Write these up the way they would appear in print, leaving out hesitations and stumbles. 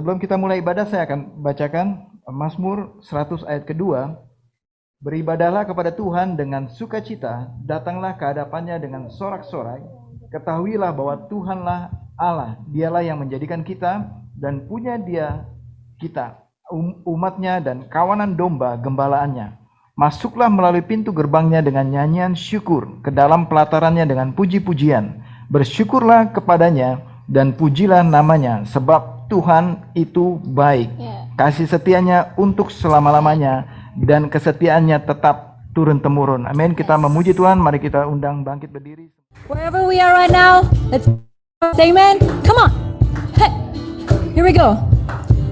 Sebelum kita mulai ibadah, saya akan bacakan Mazmur 100 ayat kedua. Beribadahlah kepada Tuhan dengan sukacita, datanglah ke hadapannya dengan sorak-sorai. Ketahuilah bahwa Tuhanlah Allah, dialah yang menjadikan kita dan punya dia kita, umatnya dan kawanan domba gembalaannya. Masuklah melalui pintu gerbangnya dengan nyanyian syukur, ke dalam pelatarannya dengan puji-pujian. Bersyukurlah kepadanya dan pujilah namanya, sebab Tuhan itu baik. Kasih setianya untuk selama-lamanya dan kesetiaannya tetap turun-temurun. Amin. Kita memuji Tuhan. Mari kita undang bangkit berdiri. Wherever we are right now, let's say amen. Come on. Hey. Here we go.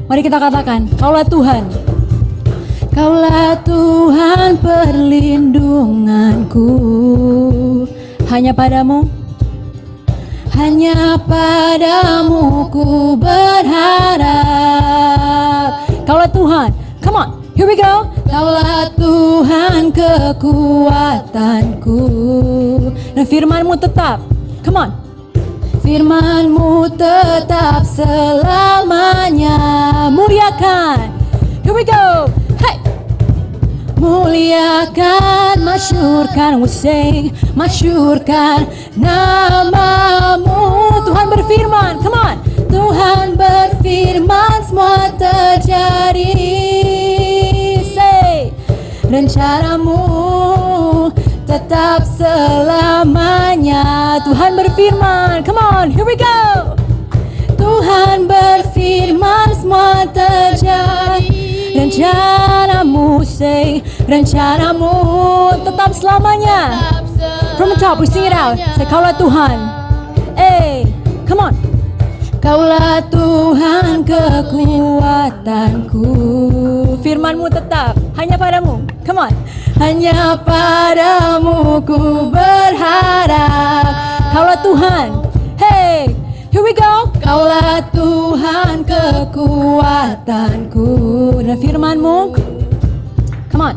Mari kita katakan, Kaulah Tuhan. Kaulah Tuhan perlindunganku. Hanya padamu, hanya padamu ku berharap. Kaulah Tuhan. Come on, here we go. Kaulah Tuhan kekuatanku. Dan firman-Mu tetap. Come on. Firman-Mu tetap selamanya. Muliakan. Here we go. Hey. Muliakan, masyurkan, we sing, masyurkan namamu. Tuhan berfirman, come on. Tuhan berfirman, semua terjadi. Say, rencanamu tetap selamanya. Tuhan berfirman, come on, here we go. Tuhan berfirman, semua terjadi. Rencanamu, say, rencanamu tetap selamanya. From the top, we sing it out. Say, Kaulah Tuhan. Hey, come on. Kaulah Tuhan kekuatanku. Firman-Mu tetap hanya padamu. Come on. Hanya padamu ku berharap. Kaulah Tuhan. Hey, here we go. Kaulah Tuhan kekuatanku. Dan firman-Mu, come on.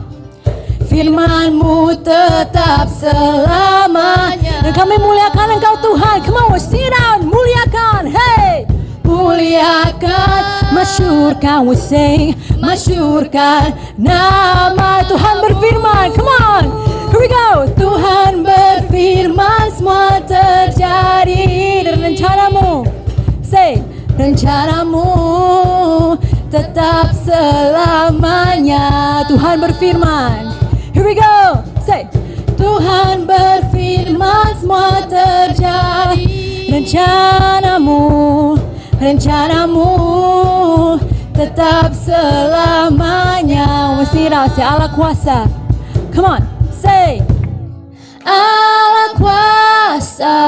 Firman-Mu tetap selamanya. Dan kami muliakan Engkau Tuhan. Come on, sing it out. Muliakan, hey. Muliakan, masyurkan, we sing, masyurkan nama. Tuhan berfirman, come on. Here we go. Tuhan berfirman, semua terjadi. Dan rencanamu, say, rencanamu tetap selamanya. Tuhan berfirman. Here we go. Say, Tuhan berfirman, semua terjadi. Rencanamu, rencanamu tetap selamanya. Wasirah, say Allah kuasa. Come on, say, Allah kuasa.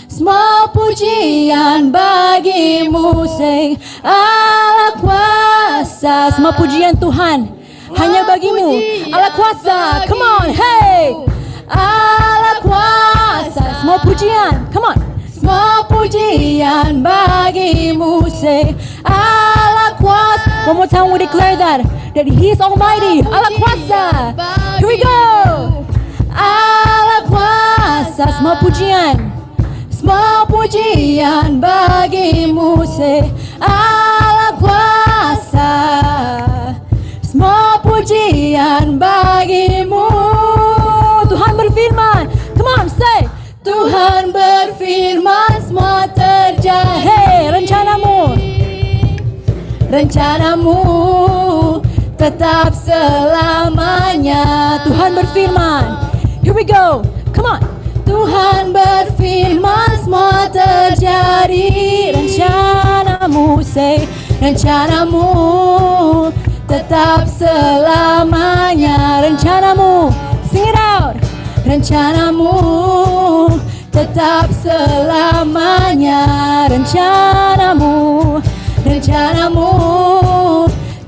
Semua pujian bagimu, say, Allah kuasa. Semua pujian Tuhan hanya bagimu. Allah kuasa, come on, hey. Allah kuasa, semua pujian, come on. Semua pujian bagimu, say, Allah kuasa. One more time we declare that He is Almighty. Allah kuasa. Here we go. Allah kuasa, semua pujian. Semua pujian bagimu, say, Allah kuasa. Semua pujian bagimu. Tuhan berfirman, come on, say, Tuhan berfirman, semua terjadi. Hey, rencanamu, rencanamu tetap selamanya. Tuhan berfirman, here we go, come on. Tuhan berfirman, semua terjadi. Rencanamu, say, rencanamu tetap selamanya. Rencanamu, sing it out. Rencanamu tetap selamanya. Rencanamu, rencanamu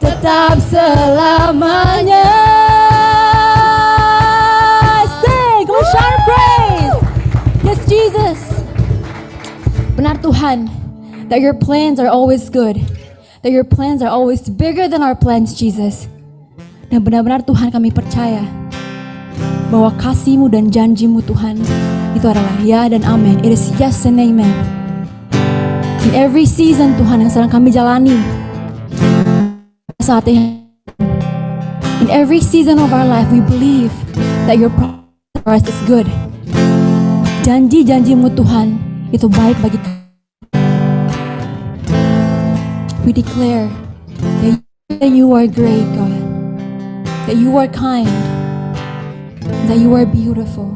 tetap selamanya. Say, come on, shout and praise. Yes, Jesus. Benar Tuhan, that your plans are always good. That your plans are always bigger than our plans, Jesus. Dan benar-benar Tuhan, kami percaya bahwa kasih-Mu dan janji-Mu Tuhan itu adalah ya dan amin. It is yes and amen. In every season Tuhan yang sedang kami jalani saat ini, in every season of our life, we believe that your promise for us is good. Janji-janjimu Tuhan itu baik bagi kami. We declare that you are great, God, that you are kind, that you are beautiful.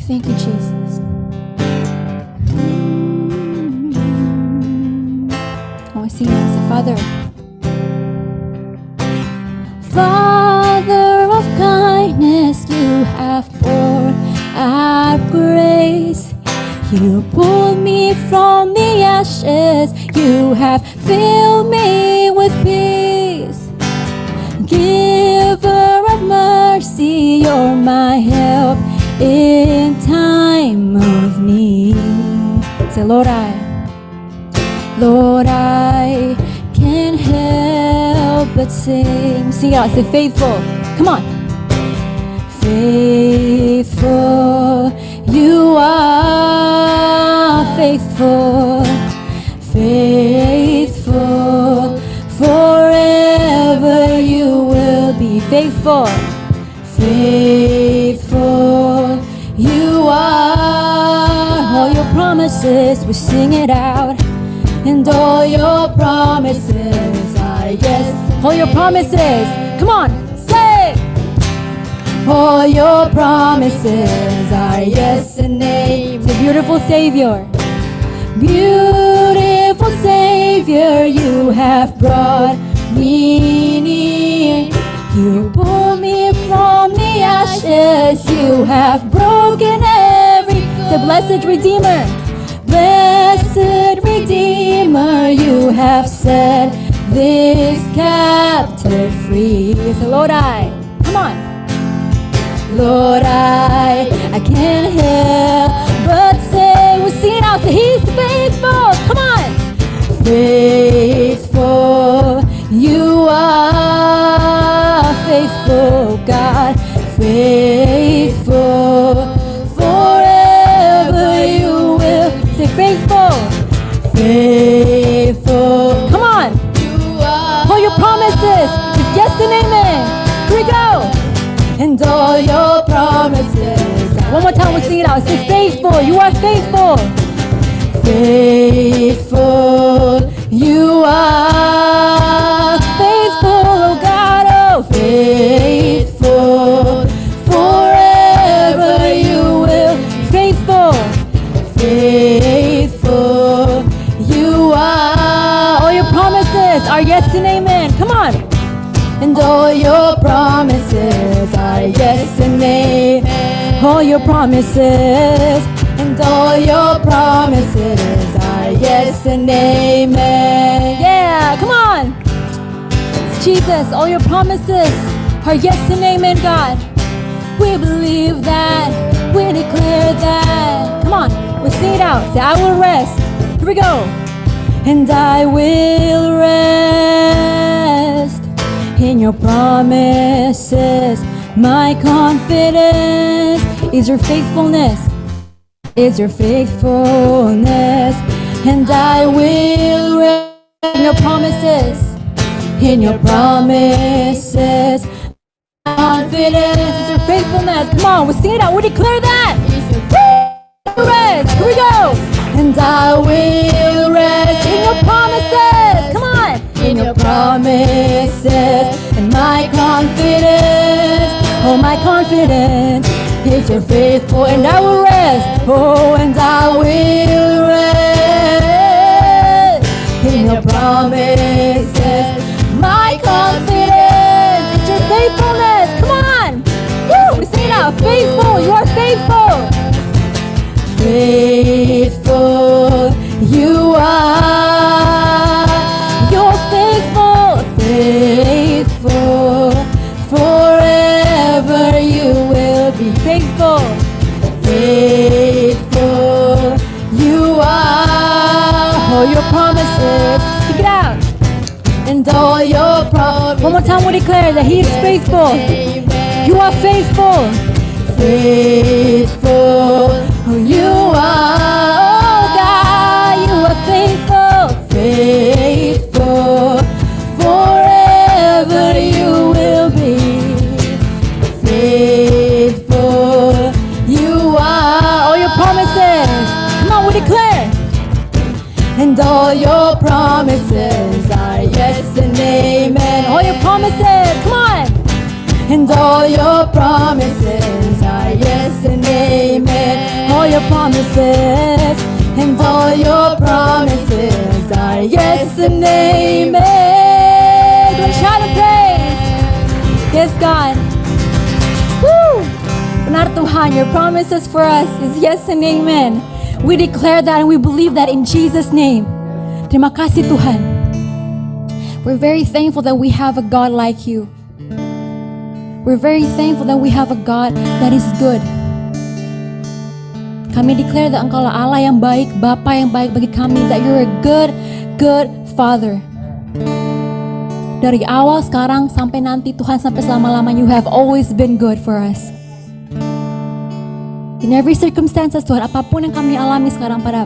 Thank you, Jesus. Oh, I sing it. Say, Father. Father of kindness, you have poured out grace. You pulled me from the ashes. You have filled me with peace. Giver of mercy, you're my help in time of need. Say, Lord, I can't help but sing. Sing it out. Say, faithful. Come on. Faithful, you are faithful. Faithful, forever you will be faithful. Faithful, you are. All your promises, we sing it out. And all your promises are yes. All your promises, come on, say. All your promises are yes and amen. Say, beautiful Savior. Beautiful Savior, you have brought me near. You pulled me from the ashes. You have broken every. Say, blessed Redeemer. Blessed Redeemer, you have set this captive free. Say, Lord, come on. Lord, I can't help but say, we sing it out, say, He's faithful. Come on. Faithful, you are faithful, God. Faithful, forever you will. Say, faithful. Faithful. Come on. All your promises is yes and amen. Here we go. And all your promises. One more time, we'll sing it out. Say, faithful. You are faithful. Faithful. You are faithful, oh God. Oh, faithful. Forever you will. Faithful. Faithful. You are. All your promises are yes and amen. Come on. And all your promises are yes and amen. All your promises, and all your promises are yes and amen. Yeah, come on. It's Jesus, all your promises are yes and amen, God. We believe that, we declare that. Come on, we'll sing it out. Say, I will rest. Here we go. And I will rest in your promises. My confidence is your faithfulness, is your faithfulness. And I will rest in your promises, in your promises. Confidence is your faithfulness. Come on, we'll sing it out, we declare that. Rest, here we go. And I will rest in your promises. Come on. In your promises. And my confidence, oh my confidence is your faithful. And I will rest, oh, and I will rest in your promises. My confidence is your faithfulness. Come on. Woo, we sing it out. Faithful, you are faithful. Faithful, you are. You're faithful, faithful. Forever you will be faithful. Faithful, you are. All your promises, stick it out. And all your promises. One more time we declare that He is faithful. You are faithful. Faithful, you are, oh God. faithful, faithful. Forever you will be faithful. You are all your promises. Come on, we declare. And all your promises are yes and amen. All your promises, come on. And all your promises are yes and amen. All your promises, and all your promises are yes and amen. Let's shout and praise. Yes, God. Woo! Benar Tuhan, your promises for us is yes and amen. We declare that and we believe that in Jesus' name. Terima kasih Tuhan. We're very thankful that we have a God like you. We're very thankful that we have a God that is good. Kami declare that Engkau lah Allah yang baik, Bapa yang baik bagi kami. That you're a good, good Father. Dari awal sekarang sampai nanti Tuhan, sampai selama-lamanya, you have always been good for us. In every circumstances Tuhan, apapun yang kami alami sekarang pada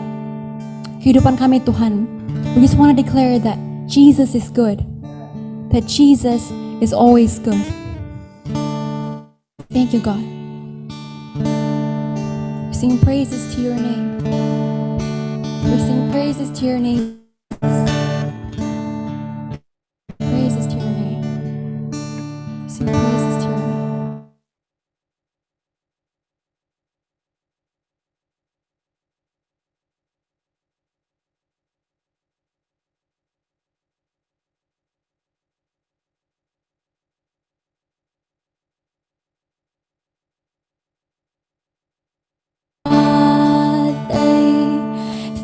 kehidupan kami Tuhan, we just want to declare that Jesus is good. That Jesus is always good. Thank you, God. We sing praises to your name. We sing praises to your name. Praises to your name. We sing praises to your name.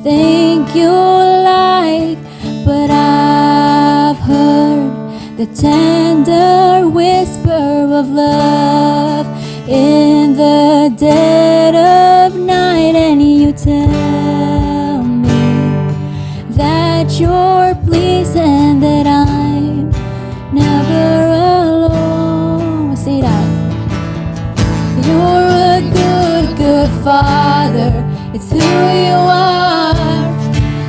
Think you like, but I've heard the tender whisper of love in the dead of night, and you tell me that you're pleased and that I'm never alone. See that? You're a good, good Father. It's who you are.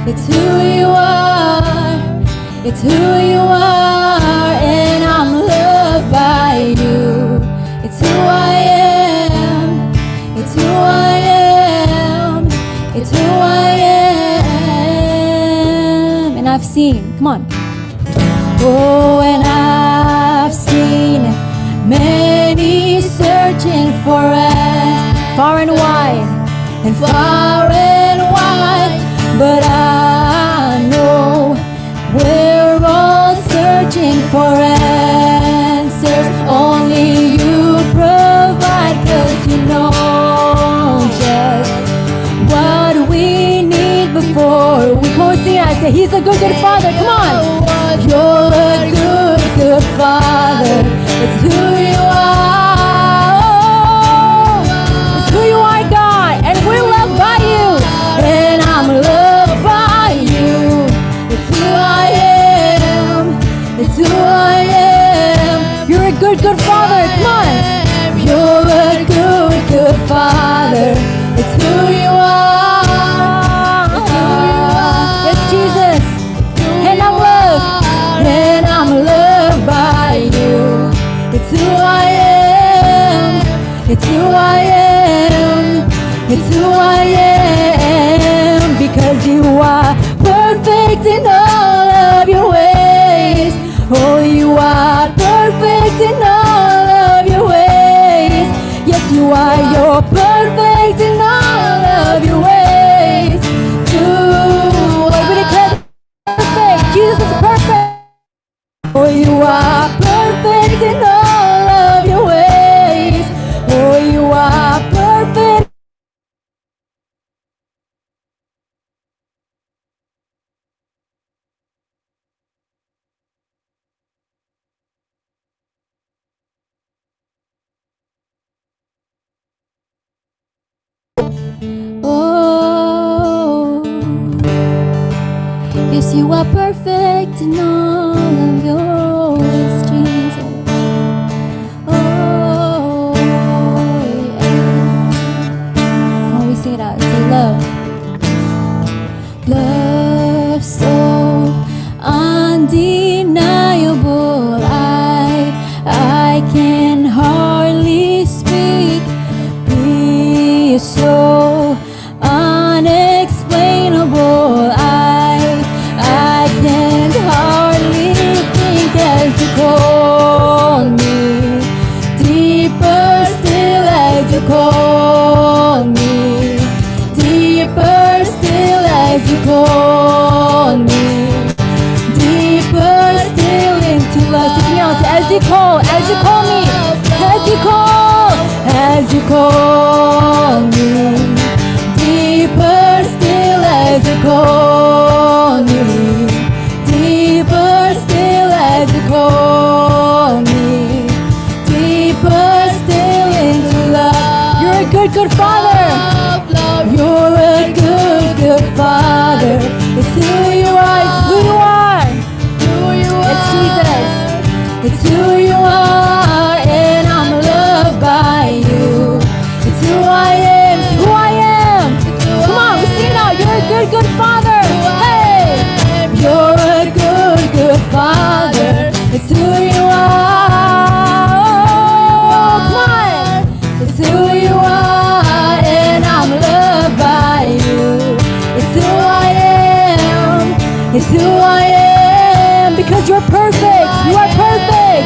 It's who you are. It's who you are. And I'm loved by you. It's who I am. It's who I am. It's who I am. And I've seen, come on. Oh, and I've seen many searching for us, far and wide. And far and wide, but I know we're all searching for answers. Only you provide, 'cause you know just what we need before we go see. I say, He's a good, good Father. Come on, you're a good, good Father. It's who you are. It's who you are, God. And we're loved by you, and I'm loved by you. It's who I am. It's who I am. You're a good, good Father. Come on. You're a good, good Father. It's who you are. It's who you are. Yes, Jesus. And I'm loved. And I'm loved by you. It's who I am. It's who I am. It's who I am, because you are perfect in all of your ways. Oh, you are perfect in all of your ways. Yes, you are. You're perfect in all of your ways. Like we declare perfect. Jesus is perfect. Oh, you are perfect in all of your ways. Oh, you are perfect. Oh, yes, you are perfect in all of your ways, Jesus. Oh, yeah. Oh, we say that. Say love. Love. as you call me, as you call me, deeper still as you call me, deeper still as you call me, deeper still into love. You're a good Father. You're a good Father. It's who you are. It's who you are. It's Jesus. It's who you are, and I'm loved by you. It's who I am. It's who I am. Come on, we sing it out. You're a good Father. Hey, you're a good Father. It's who you are. Oh, come on. It's who you are, and I'm loved by you. It's who I am. It's who I am. Because you're perfect. You are perfect.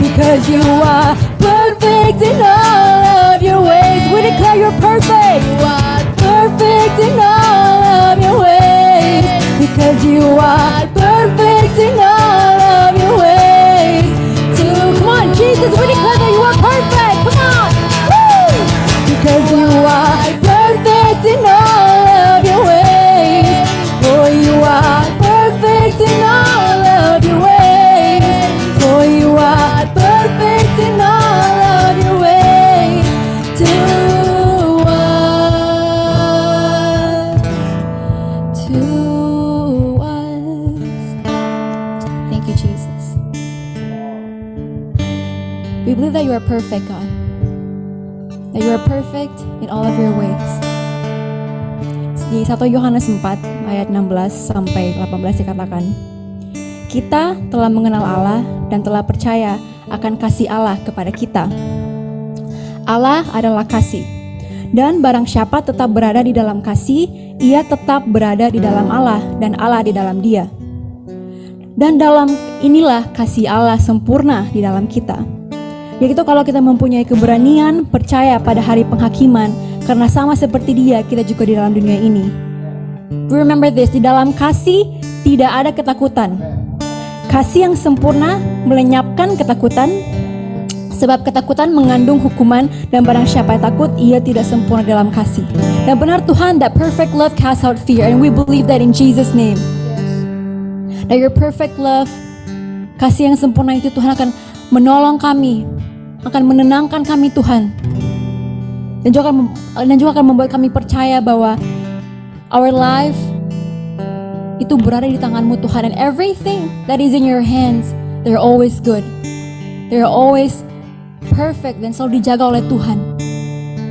Because you are perfect in all of your ways. We declare you're perfect. You are perfect in all of your ways. Because you are perfect in all of your ways. Come on, Jesus, we declare that you are perfect. Come on. Woo! Because you are perfect in all of your ways. For you are perfect in all of your ways. For you are perfect in all of your ways to us. Thank you, Jesus. We believe that you are perfect, God. That you are perfect in all of your ways. Di 1 Yohanes 4 ayat 16 sampai 18 dikatakan, kita telah mengenal Allah dan telah percaya akan kasih Allah kepada kita. Allah adalah kasih, dan barang siapa tetap berada di dalam kasih, ia tetap berada di dalam Allah dan Allah di dalam dia. Dan dalam inilah kasih Allah sempurna di dalam kita, yaitu kalau kita mempunyai keberanian percaya pada hari penghakiman, karena sama seperti Dia, kita juga di dalam dunia ini. Remember this, di dalam kasih tidak ada ketakutan. Kasih yang sempurna melenyapkan ketakutan, sebab ketakutan mengandung hukuman, dan barang siapa yang takut, ia tidak sempurna dalam kasih. Dan benar Tuhan, that perfect love casts out fear, and we believe that in Jesus' name. That your perfect love, kasih yang sempurna itu Tuhan akan menolong kami, akan menenangkan kami Tuhan. Dan juga akan membuat kami percaya bahwa our life itu berada di tangan-Mu Tuhan, and everything that is in your hands, they're always good. They're always perfect dan selalu dijaga oleh Tuhan.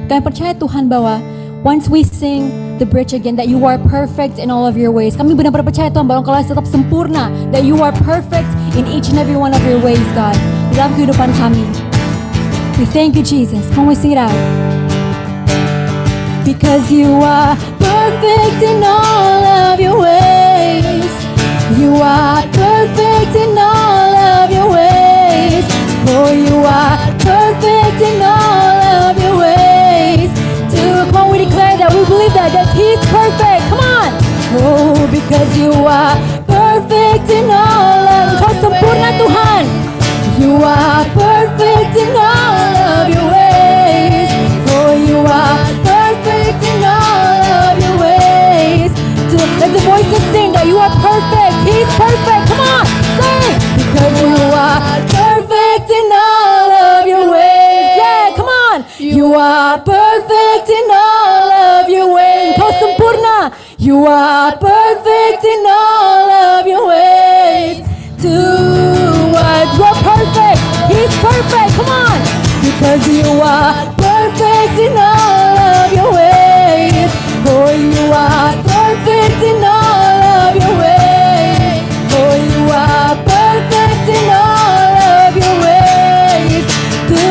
Kami percaya Tuhan bahwa once we sing the bridge again, that you are perfect in all of your ways. Kami benar-benar percaya Tuhan bahwa Engkau tetap sempurna, that you are perfect in each and every one of your ways, God, dalam kehidupan kami. We thank you, Jesus. Come on, we sing it out. Because you are perfect in all of your ways. You are perfect in all of your ways. For you are perfect in all of your ways. Come on, we declare that, we believe that He's perfect. Come on. Oh, because you are perfect in all of. Engkau sempurna Tuhan. You are perfect in all of your ways. For you are perfect in all of your ways. Let the voices sing that you are perfect. He's perfect. Come on, sing. Because you are perfect in all of your ways. Yeah, come on. You are perfect in all of your ways. Kau sempurna. You are perfect in all of your ways. To us, you are perfect. He's perfect. Come on. Because you are perfect in all of your ways. For you are perfect in all of your ways. For you are perfect in all of your ways. To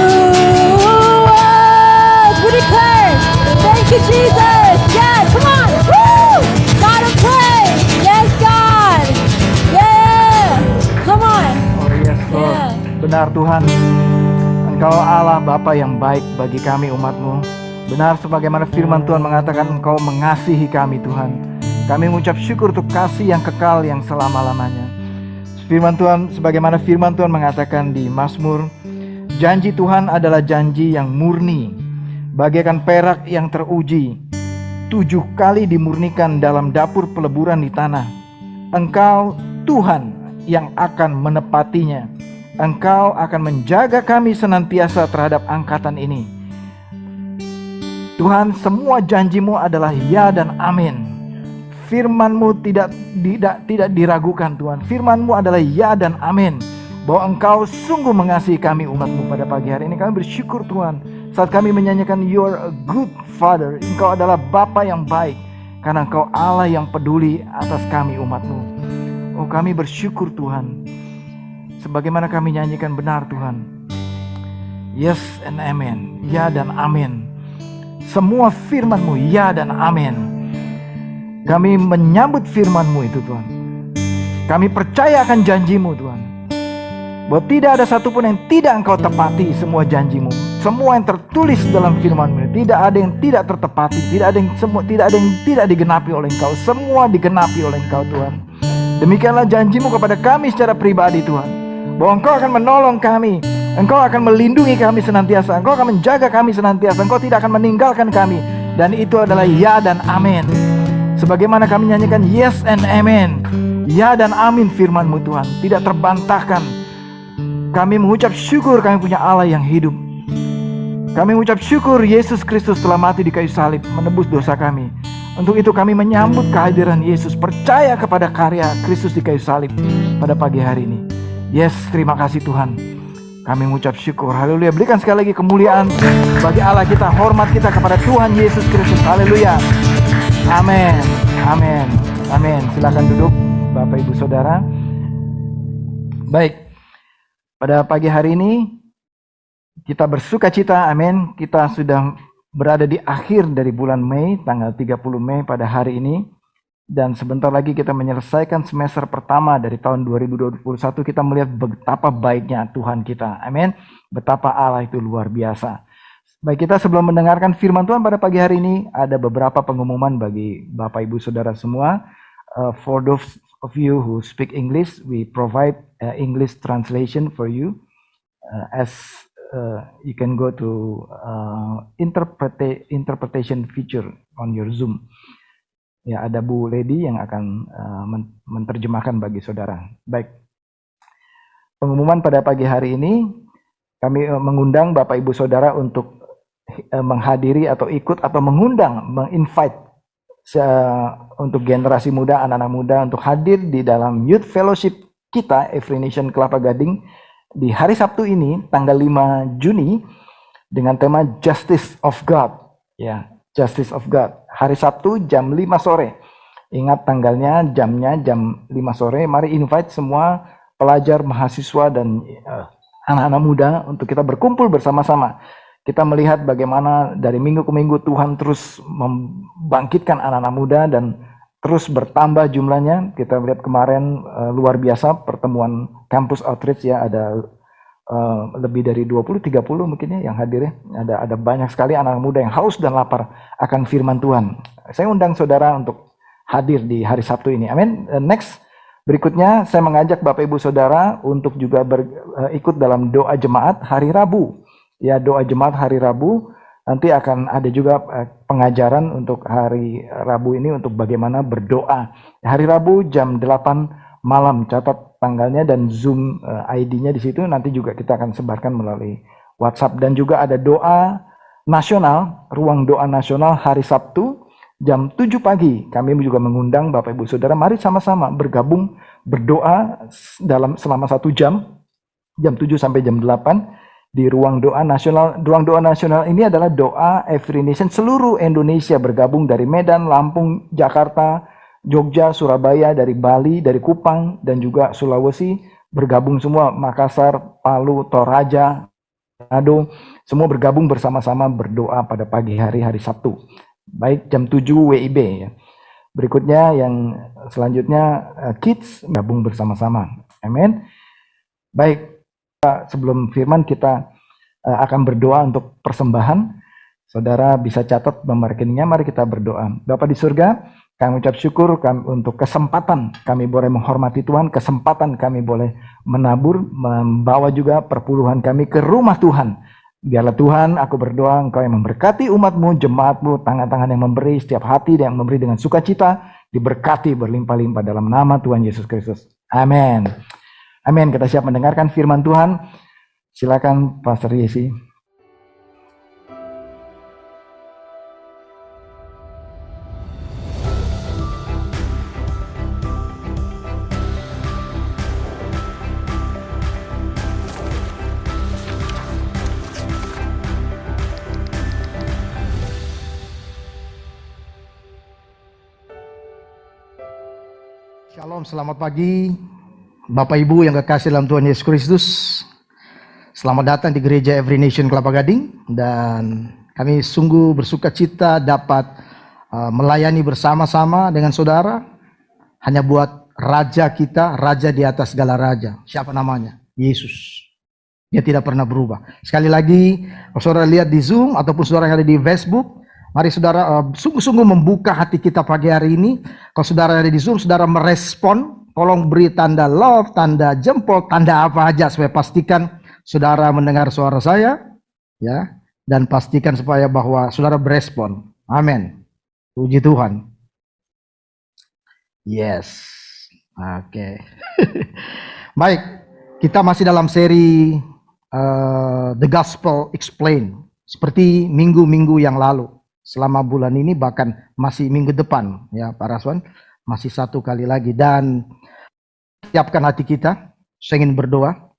us, we declare, thank you, Jesus. Yes, come on. Woo! God of praise. Yes, God. Yeah. Come on. Oh yes, Lord. Yeah. Benar Tuhan, Engkau Allah Bapa yang baik bagi kami umat-Mu. Benar sebagaimana firman Tuhan mengatakan, Engkau mengasihi kami Tuhan. Kami mengucap syukur untuk kasih yang kekal yang selama-lamanya. Firman Tuhan, sebagaimana firman Tuhan mengatakan di Mazmur, janji Tuhan adalah janji yang murni, bagaikan perak yang teruji, 7 kali dimurnikan dalam dapur peleburan di tanah. Engkau Tuhan yang akan menepatinya. Engkau akan menjaga kami senantiasa terhadap angkatan ini. Tuhan, semua janjimu adalah ya dan amin. Firman-Mu tidak diragukan Tuhan. Firman-Mu adalah ya dan amin. Bahwa Engkau sungguh mengasihi kami umat-Mu pada pagi hari ini. Kami bersyukur Tuhan saat kami menyanyikan You are a good Father. Engkau adalah Bapa yang baik, karena Engkau Allah yang peduli atas kami umat-Mu. Oh, kami bersyukur Tuhan. Sebagaimana kami nyanyikan benar Tuhan, yes and amen, ya dan amin. Semua firman-Mu ya dan amin. Kami menyambut firman-Mu itu Tuhan. Kami percaya akan janji-Mu Tuhan, bahwa tidak ada satupun yang tidak Engkau tepati semua janji-Mu. Semua yang tertulis dalam firman-Mu, tidak ada yang tidak tertepati, tidak ada yang tidak digenapi oleh Engkau. Semua digenapi oleh Engkau Tuhan. Demikianlah janji-Mu kepada kami secara pribadi Tuhan, bahwa Engkau akan menolong kami, Engkau akan melindungi kami senantiasa, Engkau akan menjaga kami senantiasa, Engkau tidak akan meninggalkan kami. Dan itu adalah ya dan amin. Sebagaimana kami nyanyikan yes and amen, ya dan amin firman-Mu Tuhan, tidak terbantahkan. Kami mengucap syukur kami punya Allah yang hidup. Kami mengucap syukur Yesus Kristus telah mati di kayu salib menebus dosa kami. Untuk itu kami menyambut kehadiran Yesus, percaya kepada karya Kristus di kayu salib pada pagi hari ini. Yes, terima kasih Tuhan. Kami mengucap syukur. Haleluya. Berikan sekali lagi kemuliaan bagi Allah kita, hormat kita kepada Tuhan Yesus Kristus. Haleluya. Amin. Amin. Amin. Silakan duduk Bapak Ibu Saudara. Baik. Pada pagi hari ini kita bersuka cita, amin. Kita sudah berada di akhir dari bulan Mei, tanggal 30 Mei pada hari ini. Dan sebentar lagi kita menyelesaikan semester pertama dari tahun 2021. Kita melihat betapa baiknya Tuhan kita, amin. Betapa Allah itu luar biasa. Baik, kita sebelum mendengarkan firman Tuhan pada pagi hari ini, ada beberapa pengumuman bagi Bapak Ibu Saudara semua. For those of you who speak English, we provide English translation for you. As you can go to interpretation feature on your Zoom. Ya, ada Bu Lady yang akan menerjemahkan bagi saudara. Baik. Pengumuman pada pagi hari ini, kami mengundang Bapak Ibu Saudara untuk menghadiri atau ikut atau mengundang, menginvite untuk generasi muda, anak-anak muda untuk hadir di dalam Youth Fellowship kita, Every Nation Kelapa Gading, di hari Sabtu ini, tanggal 5 Juni, dengan tema Justice of God. Ya, Justice of God. Hari Sabtu jam 5 sore. Ingat tanggalnya, jamnya jam 5 sore. Mari invite semua pelajar, mahasiswa, dan anak-anak muda untuk kita berkumpul bersama-sama. Kita melihat bagaimana dari minggu ke minggu Tuhan terus membangkitkan anak-anak muda dan terus bertambah jumlahnya. Kita lihat kemarin luar biasa pertemuan campus outreach ya, ada lebih dari 20-30 mungkin ya yang hadir ya. Ada banyak sekali anak muda yang haus dan lapar akan firman Tuhan. Saya undang saudara untuk hadir di hari Sabtu ini. Amin. Next, berikutnya saya mengajak Bapak Ibu Saudara untuk juga ikut dalam doa jemaat hari Rabu. Ya, doa jemaat hari Rabu. Nanti akan ada juga pengajaran untuk hari Rabu ini untuk bagaimana berdoa. Hari Rabu jam 8 malam, catat tanggalnya dan Zoom ID-nya di situ. Nanti juga kita akan sebarkan melalui WhatsApp. Dan juga ada doa nasional, ruang doa nasional hari Sabtu jam 7 pagi. Kami juga mengundang Bapak Ibu Saudara, mari sama-sama bergabung berdoa selama 1 jam 7 sampai jam 8 di ruang doa nasional. Ruang doa nasional ini adalah doa Every Nation seluruh Indonesia bergabung dari Medan, Lampung, Jakarta, Jogja, Surabaya, dari Bali, dari Kupang, dan juga Sulawesi bergabung semua, Makassar, Palu, Toraja, Manado, semua bergabung bersama-sama berdoa pada pagi hari Sabtu. Baik jam 7 WIB ya. Berikutnya yang selanjutnya kids gabung bersama-sama. Amin. Baik. Sebelum firman kita akan berdoa untuk persembahan. Saudara bisa catat nomor rekeningnya, mari kita berdoa. Bapa di surga, Kami ucap syukur untuk kesempatan kami boleh menghormati Tuhan, kesempatan kami boleh menabur, membawa juga perpuluhan kami ke rumah Tuhan. Biarlah Tuhan, aku berdoa Engkau yang memberkati umatmu, jemaatmu, tangan-tangan yang memberi, setiap hati yang memberi dengan sukacita, diberkati berlimpah-limpah dalam nama Tuhan Yesus Kristus. Amin. Amin. Kita siap mendengarkan firman Tuhan. Silakan Pastor Yesi. Shalom, selamat pagi Bapak Ibu yang kekasih dalam Tuhan Yesus Kristus. Selamat datang di gereja Every Nation Kelapa Gading. Dan kami sungguh bersuka cita dapat melayani bersama-sama dengan saudara. Hanya buat Raja kita, Raja di atas segala Raja. Siapa namanya? Yesus. Dia tidak pernah berubah. Sekali lagi, kalau saudara lihat di Zoom ataupun saudara yang ada di Facebook, mari saudara sungguh-sungguh membuka hati kita pagi hari ini. Kalau saudara ada di Zoom, saudara merespon, tolong beri tanda love, tanda jempol, tanda apa aja supaya pastikan saudara mendengar suara saya, ya, dan pastikan supaya bahwa saudara berespon. Amin. Puji Tuhan. Yes. Oke. Baik, kita masih dalam seri The Gospel Explained seperti minggu-minggu yang lalu. Selama bulan ini bahkan masih minggu depan ya Pak Raswan, masih satu kali lagi. Dan siapkan hati kita, saya ingin berdoa.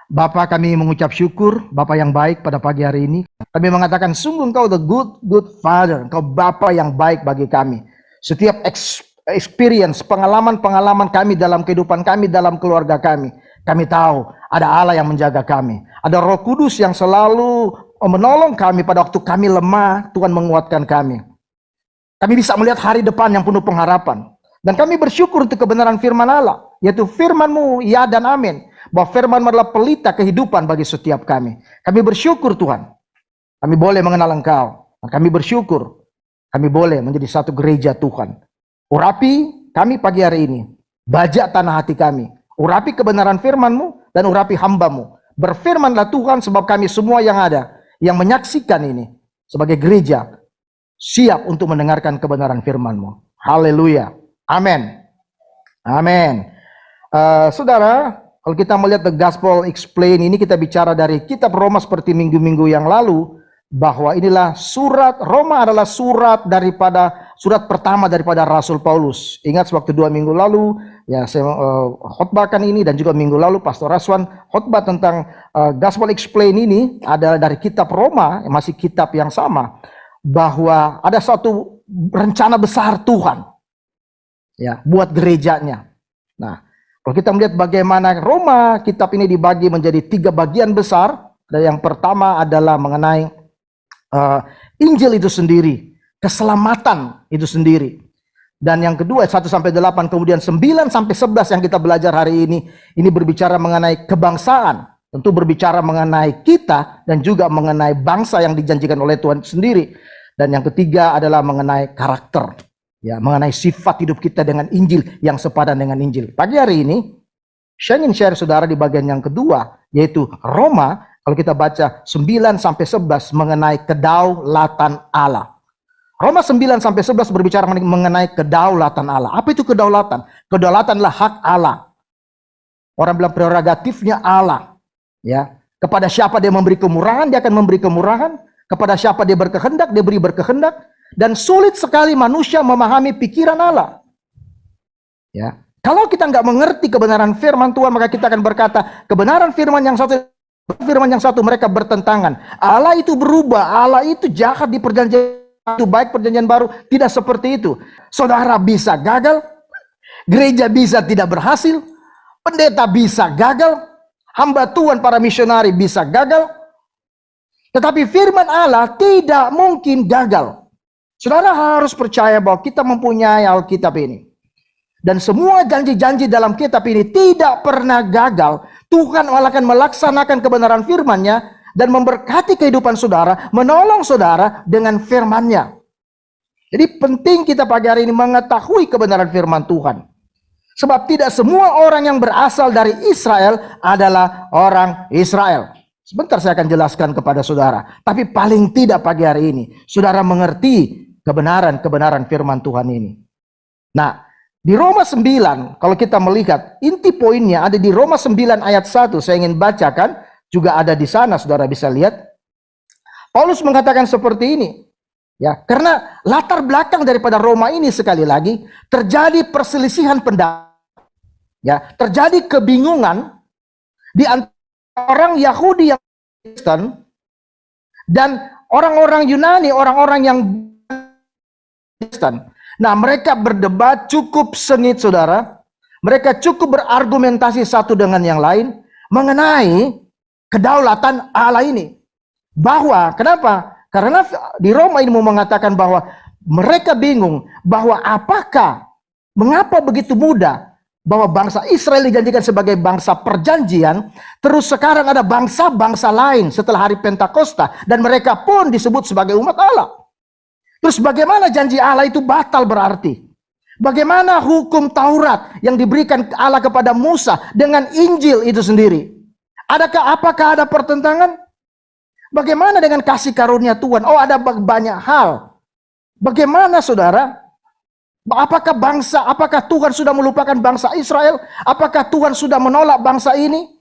Bapa, kami mengucap syukur, Bapa yang baik pada pagi hari ini. Kami mengatakan sungguh Engkau the good Father, Engkau Bapa yang baik bagi kami. Setiap experience, pengalaman-pengalaman kami dalam kehidupan kami, dalam keluarga kami tahu ada Allah yang menjaga kami. Ada Roh Kudus yang selalu menolong kami pada waktu kami lemah. Tuhan menguatkan kami. Kami bisa melihat hari depan yang penuh pengharapan. Dan kami bersyukur untuk kebenaran firman Allah, yaitu firman-Mu ya dan amin. Bahwa firman-Mu adalah pelita kehidupan bagi setiap kami. Kami bersyukur Tuhan. Kami boleh mengenal Engkau. Dan kami bersyukur kami boleh menjadi satu gereja Tuhan. Urapi kami pagi hari ini. Bajak tanah hati kami. Urapi kebenaran firman-Mu dan urapi hamba-Mu. Berfirmanlah Tuhan, sebab kami semua yang ada, yang menyaksikan ini sebagai gereja, siap untuk mendengarkan kebenaran firman-Mu. Haleluya. Amin. Amin. Saudara, kalau kita melihat The Gospel Explained ini, kita bicara dari kitab Roma seperti minggu-minggu yang lalu, bahwa inilah surat Roma adalah surat pertama daripada Rasul Paulus. Ingat waktu 2 minggu lalu ya saya khotbahkan ini, dan juga minggu lalu Pastor Raswan khotbah tentang Gospel Explained ini adalah dari kitab Roma, masih kitab yang sama, bahwa ada satu rencana besar Tuhan ya buat gerejanya. Nah, kalau kita melihat bagaimana Roma, kitab ini dibagi menjadi 3 bagian besar. Dan yang pertama adalah mengenai Injil itu sendiri, keselamatan itu sendiri. Dan yang kedua 1-8, kemudian 9-11 yang kita belajar hari ini berbicara mengenai kebangsaan. Tentu berbicara mengenai kita dan juga mengenai bangsa yang dijanjikan oleh Tuhan sendiri. Dan yang ketiga adalah mengenai karakter, ya, mengenai sifat hidup kita dengan Injil yang sepadan dengan Injil. Pagi hari ini saya ingin share saudara di bagian yang kedua, yaitu Roma. Kalau kita baca 9-11 mengenai kedaulatan Allah. Roma 9-11 berbicara mengenai kedaulatan Allah. Apa itu kedaulatan? Kedaulatan adalah hak Allah. Orang bilang prerogatifnya Allah. Ya, kepada siapa dia memberi kemurahan, dia akan memberi kemurahan. Kepada siapa dia berkehendak, dia beri berkehendak. Dan sulit sekali manusia memahami pikiran Allah. Ya, kalau kita nggak mengerti kebenaran firman Tuhan, maka kita akan berkata kebenaran firman yang satu mereka bertentangan. Allah itu berubah, Allah itu jahat di perjanjian itu baik, perjanjian baru tidak seperti itu. Saudara bisa gagal, gereja bisa tidak berhasil, pendeta bisa gagal, hamba Tuhan para misionari bisa gagal. Tetapi firman Allah tidak mungkin gagal. Saudara harus percaya bahwa kita mempunyai Alkitab ini. Dan semua janji-janji dalam kitab ini tidak pernah gagal. Tuhan akan melaksanakan kebenaran firman-Nya dan memberkati kehidupan saudara, menolong saudara dengan firman-Nya. Jadi penting kita pagi hari ini mengetahui kebenaran firman Tuhan. Sebab tidak semua orang yang berasal dari Israel adalah orang Israel. Sebentar saya akan jelaskan kepada saudara. Tapi paling tidak pagi hari ini, saudara mengerti kebenaran firman Tuhan ini. Nah, di Roma 9, kalau kita melihat, inti poinnya ada di Roma 9 ayat 1. Saya ingin bacakan, juga ada di sana, saudara bisa lihat. Paulus mengatakan seperti ini. Ya, karena latar belakang daripada Roma ini sekali lagi terjadi perselisihan pendapat, ya, terjadi kebingungan di antara orang Yahudi yang Kristen dan orang-orang Yunani, orang-orang yang Kristen. Nah, mereka berdebat cukup sengit, saudara. Mereka cukup berargumentasi satu dengan yang lain mengenai kedaulatan Allah ini. Bahwa, kenapa? Karena di Roma ini mau mengatakan bahwa mereka bingung bahwa mengapa begitu mudah bahwa bangsa Israel dijanjikan sebagai bangsa perjanjian, terus sekarang ada bangsa-bangsa lain setelah hari Pentakosta dan mereka pun disebut sebagai umat Allah. Terus bagaimana janji Allah itu batal berarti? Bagaimana hukum Taurat yang diberikan Allah kepada Musa dengan Injil itu sendiri? Apakah ada pertentangan? Bagaimana dengan kasih karunia Tuhan? Oh, ada banyak hal. Bagaimana, saudara? Apakah Tuhan sudah melupakan bangsa Israel? Apakah Tuhan sudah menolak bangsa ini?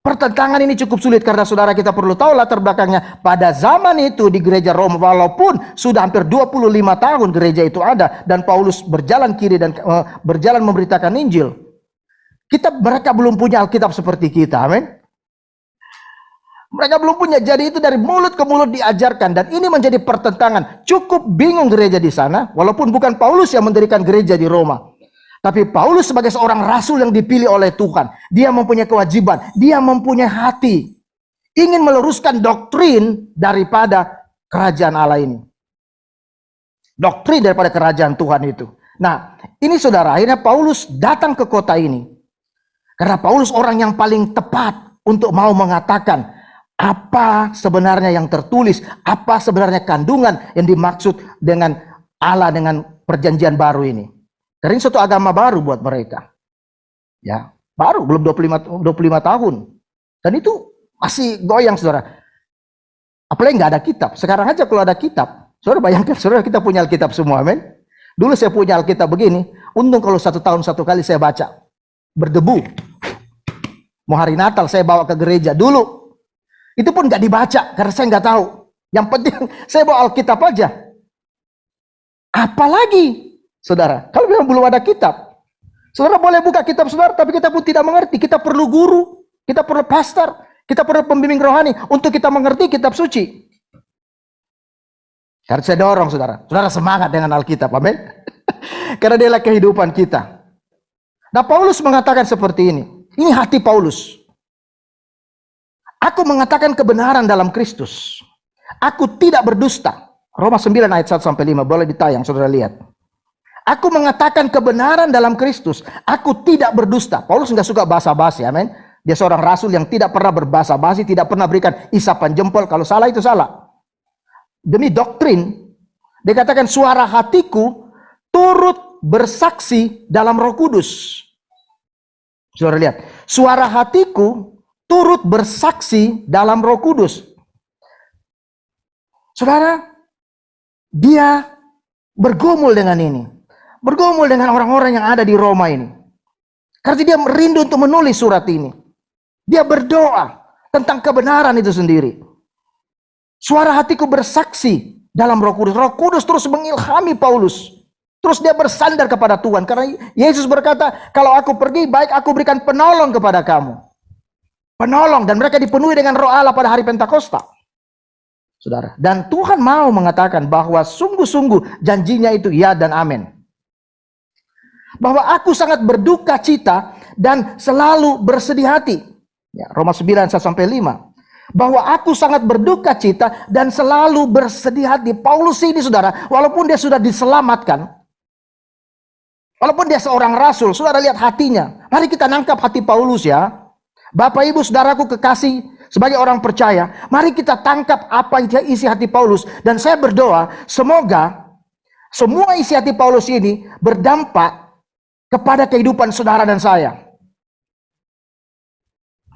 Pertentangan ini cukup sulit karena saudara kita perlu tahu latar belakangnya. Pada zaman itu di gereja Roma, walaupun sudah hampir 25 tahun gereja itu ada dan Paulus berjalan kiri dan berjalan memberitakan Injil. Mereka belum punya Alkitab seperti kita. Amin. Mereka belum punya, jadi itu dari mulut ke mulut diajarkan dan ini menjadi pertentangan. Cukup bingung gereja di sana, walaupun bukan Paulus yang mendirikan gereja di Roma. Tapi Paulus sebagai seorang rasul yang dipilih oleh Tuhan, dia mempunyai kewajiban, dia mempunyai hati, ingin meluruskan doktrin daripada kerajaan Allah ini. Doktrin daripada kerajaan Tuhan itu. Nah, ini saudara, akhirnya Paulus datang ke kota ini. Karena Paulus orang yang paling tepat untuk mau mengatakan apa sebenarnya yang tertulis, apa sebenarnya kandungan yang dimaksud dengan Allah dengan perjanjian baru ini. Karena ini suatu agama baru buat mereka. Ya, baru, belum 25 tahun. Dan itu masih goyang, saudara. Apalagi nggak ada kitab. Sekarang aja kalau ada kitab, saudara bayangkan, saudara kita punya Alkitab semua, amin. Dulu saya punya Alkitab begini, untung kalau 1 tahun 1 kali saya baca. Berdebu. Mau hari Natal saya bawa ke gereja dulu. Itu pun nggak dibaca karena saya nggak tahu. Yang penting saya bawa Alkitab aja. Apalagi, saudara, kalau memang belum ada kitab, saudara boleh buka kitab saudara, tapi kita pun tidak mengerti. Kita perlu guru, kita perlu pastor, kita perlu pembimbing rohani untuk kita mengerti kitab suci. Karena saya dorong saudara semangat dengan Alkitab, amin. Karena dia adalah kehidupan kita. Nah, Paulus mengatakan seperti ini. Ini hati Paulus. Aku mengatakan kebenaran dalam Kristus. Aku tidak berdusta. Roma 9 ayat 1-5. Boleh ditayang, saudara lihat. Aku mengatakan kebenaran dalam Kristus. Aku tidak berdusta. Paulus nggak suka basa-basi, amin. Dia seorang rasul yang tidak pernah berbasa-basi, tidak pernah berikan isapan jempol. Kalau salah itu salah. Demi doktrin, dia katakan suara hatiku turut bersaksi dalam Roh Kudus. Saudara lihat. Suara hatiku turut bersaksi dalam Roh Kudus. Saudara, dia bergumul dengan ini. Bergumul dengan orang-orang yang ada di Roma ini. Karena dia merindu untuk menulis surat ini. Dia berdoa tentang kebenaran itu sendiri. Suara hatiku bersaksi dalam Roh Kudus. Roh Kudus terus mengilhami Paulus. Terus dia bersandar kepada Tuhan. Karena Yesus berkata, kalau aku pergi, baik aku berikan penolong kepada kamu. Penolong, dan mereka dipenuhi dengan Roh Allah pada hari Pentakosta. Saudara, dan Tuhan mau mengatakan bahwa sungguh-sungguh janjinya itu ya dan amin. Bahwa aku sangat berduka cita dan selalu bersedih hati. Ya, Roma 9 1-5. Bahwa aku sangat berduka cita dan selalu bersedih hati. Paulus ini saudara, walaupun dia sudah diselamatkan, walaupun dia seorang rasul, saudara lihat hatinya. Mari kita nangkap hati Paulus ya. Bapak ibu saudaraku kekasih sebagai orang percaya, mari kita tangkap apa isi hati Paulus. Dan saya berdoa semoga Semua isi hati Paulus ini berdampak kepada kehidupan saudara dan saya.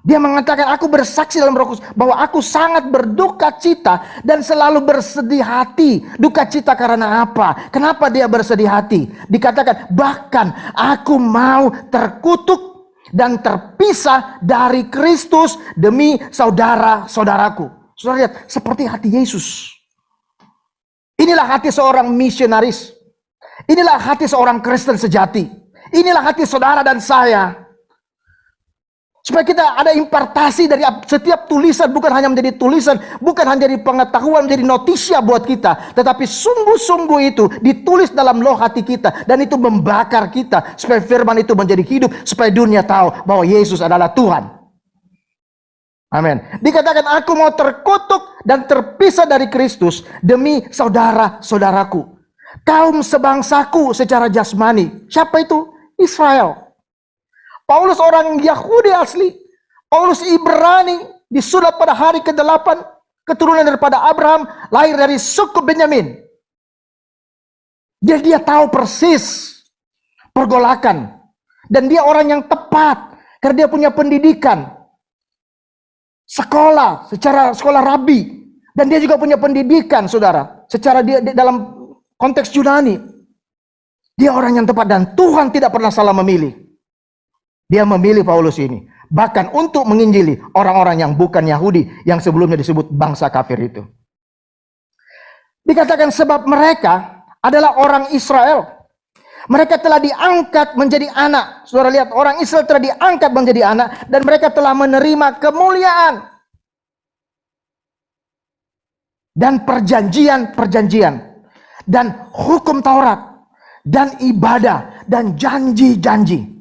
Dia mengatakan, aku bersaksi dalam Roh Kudus bahwa aku sangat berduka cita dan selalu bersedih hati. Duka cita karena apa? Kenapa dia bersedih hati? Dikatakan, bahkan aku mau terkutuk dan terpisah dari Kristus demi saudara-saudaraku. Saudara lihat, seperti hati Yesus. Inilah hati seorang misionaris. Inilah hati seorang Kristen sejati. Inilah hati saudara dan saya. Supaya kita ada impartasi dari setiap tulisan, bukan hanya menjadi tulisan, bukan hanya jadi pengetahuan, menjadi notisia buat kita, tetapi sungguh-sungguh itu ditulis dalam loh hati kita, dan itu membakar kita, supaya firman itu menjadi hidup, supaya dunia tahu bahwa Yesus adalah Tuhan. Amin. Dikatakan, aku mau terkutuk dan terpisah dari Kristus demi saudara-saudaraku, kaum sebangsaku secara jasmani. Siapa itu? Israel. Paulus orang Yahudi asli. Paulus Ibrani, disunat pada hari ke-8, keturunan daripada Abraham, lahir dari suku Benyamin. Dia tahu persis pergolakan. Dan dia orang yang tepat, karena dia punya pendidikan. Sekolah rabi. Dan dia juga punya pendidikan, saudara. Secara dia dalam konteks Yunani. Dia orang yang tepat, dan Tuhan tidak pernah salah memilih. Dia memilih Paulus ini, bahkan untuk menginjili orang-orang yang bukan Yahudi, yang sebelumnya disebut bangsa kafir itu. Dikatakan sebab mereka adalah orang Israel. Mereka telah diangkat menjadi anak. Saudara lihat, orang Israel telah diangkat menjadi anak, dan mereka telah menerima kemuliaan dan perjanjian-perjanjian dan hukum Taurat dan ibadah dan janji-janji.